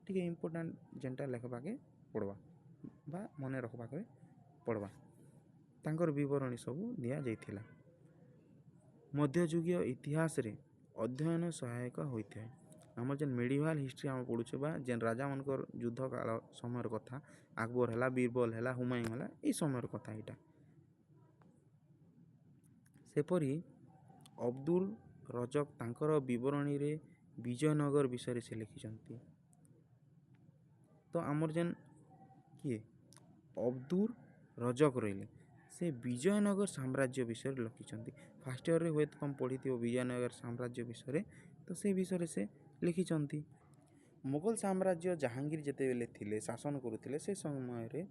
ଟିକେ ଇମ୍ପୋର୍ଟାଣ୍ଟ ଯେନ୍ଟା ଲେଖବାକେ ପଡ଼ବା ବା ମନେ ରଖବାକେ ପଡ଼ବା। ତାଙ୍କର ବିବରଣୀ ସବୁ ଦିଆଯାଇଥିଲା। ମଧ୍ୟଯୁଗୀୟ ଇତିହାସରେ ଅଧ୍ୟୟନ ସହାୟକ ହୋଇଥାଏ। ଆମର ଯେନ୍ ମେଡ଼ିଭାଲ ହିଷ୍ଟ୍ରି ଆମେ ପଢ଼ୁଛେ ବା ଯେନ୍ ରାଜାମାନଙ୍କର ଯୁଦ୍ଧ କାଳ ସମୟର କଥା ଆକବର ହେଲା ବୀରବଲ ହେଲା ହୁମାୟୁଁ ହେଲା ଏଇ ସମୟର କଥା ଏଇଟା। ସେପରି ଅବଦୁଲ ରଜକ ତାଙ୍କର ବିବରଣୀରେ ବିଜୟନଗର ବିଷୟରେ ସେ ଲେଖିଛନ୍ତି। ତ ଆମର ଯେନ୍ କିଏ ଅବଦୁଲ ରଜକ ରହିଲେ ସେ ବିଜୟନଗର ସାମ୍ରାଜ୍ୟ ବିଷୟରେ ଲେଖିଛନ୍ତି। ଫାର୍ଷ୍ଟ ଇୟରରେ ହୁଏତ ତମେ ପଢ଼ିଥିବ ବିଜୟନଗର ସାମ୍ରାଜ୍ୟ ବିଷୟରେ। ତ ସେ ବିଷୟରେ ସେ ଲେଖିଛନ୍ତି। ମୋଗଲ ସାମ୍ରାଜ୍ୟ ଜାହାଙ୍ଗୀର ଯେତେବେଳେ ଥିଲେ ଶାସନ କରୁଥିଲେ ସେ ସମୟରେ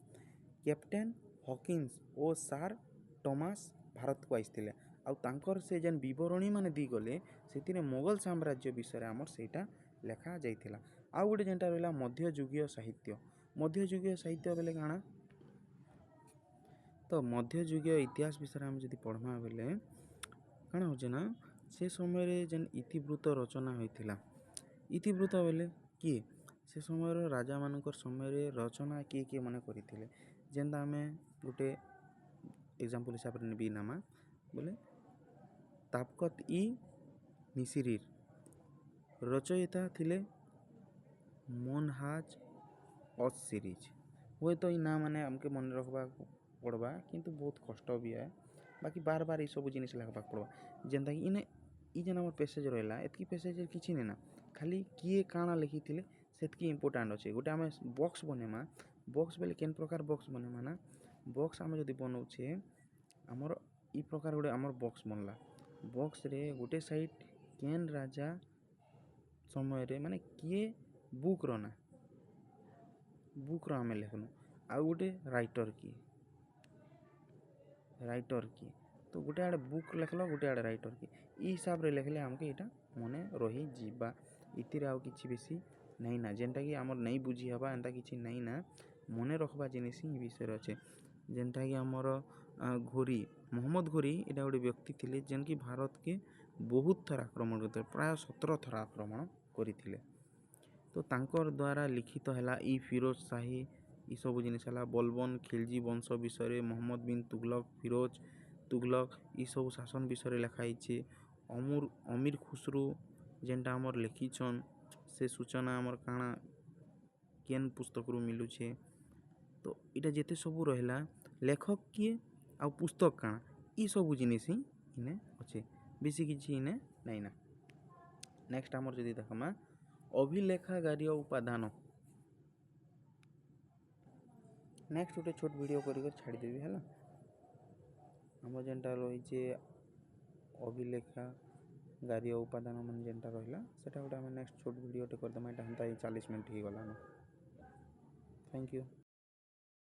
କ୍ୟାପ୍ଟେନ୍ ହକିନ୍ସ ଓ ସାର୍ ଟମାସ୍ ଭାରତକୁ ଆସିଥିଲେ। ଆଉ ତାଙ୍କର ସେ ଯେନ୍ ବିବରଣୀ ମାନେ ଦେଇଗଲେ ସେଥିରେ ମୋଗଲ ସାମ୍ରାଜ୍ୟ ବିଷୟରେ ଆମର ସେଇଟା ଲେଖା ଯାଇଥିଲା। ଆଉ ଗୋଟେ ଯେନ୍ଟା ରହିଲା ମଧ୍ୟଯୁଗୀୟ ସାହିତ୍ୟ। ମଧ୍ୟଯୁଗୀୟ ସାହିତ୍ୟ ବେଲେ କାଣା ତ ମଧ୍ୟଯୁଗୀୟ ଇତିହାସ ବିଷୟରେ ଆମେ ଯଦି ପଢ଼୍ମା ବେଲେ କାଣା ହଉଛେ ନା ସେ ସମୟରେ ଯେନ୍ ଇତିବୃତ୍ତ ରଚନା ହୋଇଥିଲା। ଇତିବୃତ୍ତ ବେଲେ କିଏ ସେ ସମୟର ରାଜାମାନଙ୍କର ସମୟରେ ରଚନା କିଏ କିଏ ମାନେ କରିଥିଲେ। ଯେନ୍ତା ଆମେ ଗୋଟେ ଏକ୍ଜାମ୍ପଲ୍ ହିସାବରେ ନେବି ନାମା ବୋଲେ ତାବକତ ଇ ମିସିରିର ରଚୟିତା ଥିଲେ ମୋନହାଜ ଅଜ ସିରିଜ। ହୁଏତ ଏଇ ନାଁ ମାନେ ଆମକେ ମନେ ରଖବାକୁ ପଡ଼ବା କିନ୍ତୁ ବହୁତ କଷ୍ଟ ବି ଏ ବାକି ବାର ବାର ଏଇସବୁ ଜିନିଷ ଲେଖବାକୁ ପଡ଼ବା। ଯେନ୍ତାକି ଇନେ ଇ ଯେନ୍ ଆମର ପେସେଜ ରହିଲା ଏତ୍କି ପେସେଜରେ କିଛି ନାଇଁ ନା ଖାଲି କିଏ କାଣା ଲେଖିଥିଲେ ସେତ୍କି ଇମ୍ପୋର୍ଟାଣ୍ଟ ଅଛେ। ଗୋଟେ ଆମେ ବକ୍ସ ବନେଇମା ବକ୍ସ ବେଲେ କେନ୍ ପ୍ରକାର ବକ୍ସ ବନେଇମା ନା ବକ୍ସ ଆମେ ଯଦି ବନଉଛେ ଆମର ଇ ପ୍ରକାର ଗୋଟେ ଆମର ବକ୍ସ ବନଲା। ବକ୍ସରେ ଗୋଟେ ସାଇଡ୍ କେନ୍ ରାଜା ସମୟରେ ମାନେ କିଏ ବୁକ୍ର ନା ବୁକ୍ର ଆମେ ଲେଖନୁ ଆଉ ଗୋଟେ ରାଇଟର କିଏ ତ ଗୋଟେ ଆଡ଼େ ବୁକ୍ ଲେଖଲ ଗୋଟେ ଆଡ଼େ ରାଇଟର କିଏ ଇ ହିସାବରେ ଲେଖିଲେ ଆମକେ ଏଇଟା ମନେ ରହିଯିବା। ଇଥିରେ ଆଉ କିଛି ବେଶୀ ନାଇଁ ନା ଯେନ୍ଟାକି ଆମର ନେଇ ବୁଝି ହେବା ଏନ୍ତା କିଛି ନାଇଁ ନା ମନେ ରଖବା ଜିନିଷ ହିଁ ବିଷୟରେ ଅଛେ। ଯେନ୍ଟାକି ଆମର ଘୋରୀ ମହମ୍ମଦ ଘୋରୀ ଏଇଟା ଗୋଟେ ବ୍ୟକ୍ତି ଥିଲେ ଯେନ୍କି ଭାରତକେ ବହୁତ ଥର ଆକ୍ରମଣ କରିଥିଲେ ପ୍ରାୟ 17 ଥର ଆକ୍ରମଣ କରିଥିଲେ। ତ ତାଙ୍କର ଦ୍ୱାରା ଲିଖିତ ହେଲା ଇ ଫିରୋଜ ସାହି ଏସବୁ ଜିନିଷ ହେଲା ବଲବନ ଖିଲଜି ବଂଶ ବିଷୟରେ ମହମ୍ମଦ ବିନ୍ ତୁଗଲକ ଫିରୋଜ ତୁଗଲକ ଏସବୁ ଶାସନ ବିଷୟରେ ଲେଖା ହେଇଛେ। ଅମୀର ଖୁସରୁ ଯେନ୍ଟା ଆମର ଲେଖିଛନ୍ ସେ ସୂଚନା ଆମର କାଣା କେନ୍ ପୁସ୍ତକରୁ ମିଲୁଛେ। ତ ଏଇଟା ଯେତେ ସବୁ ରହିଲା ଲେଖକ କିଏ ଆଉ ପୁସ୍ତକ କାଣା ଏସବୁ ଜିନିଷ ହିଁ ଇନେ ଅଛେ ବେଶୀ କିଛି ଇନେ ନାଇଁ ନା। ନେକ୍ସଟ ଆମର ଯଦି ଦେଖମା ଅଭିଲେଖାଗାରୀୟ ଉପାଦାନ ନେକ୍ସଟ ଗୋଟେ ଛୋଟ ଭିଡ଼ିଓ କରିକି ଛାଡ଼ିଦେବି ହେଲା। ଆମର ଯେନ୍ଟା ରହିଛେ ଅଭିଲେଖାଗାରୀୟ ଉପାଦାନ ମାନେ ଯେନ୍ଟା ରହିଲା ସେଟା ଗୋଟେ ଆମେ ନେକ୍ସଟ ଛୋଟ ଭିଡ଼ିଓଟେ କରିଦେମା। ଏଇଟା ହେନ୍ତା 40 ମିନିଟ୍ ହେଇଗଲାନ। Thank you.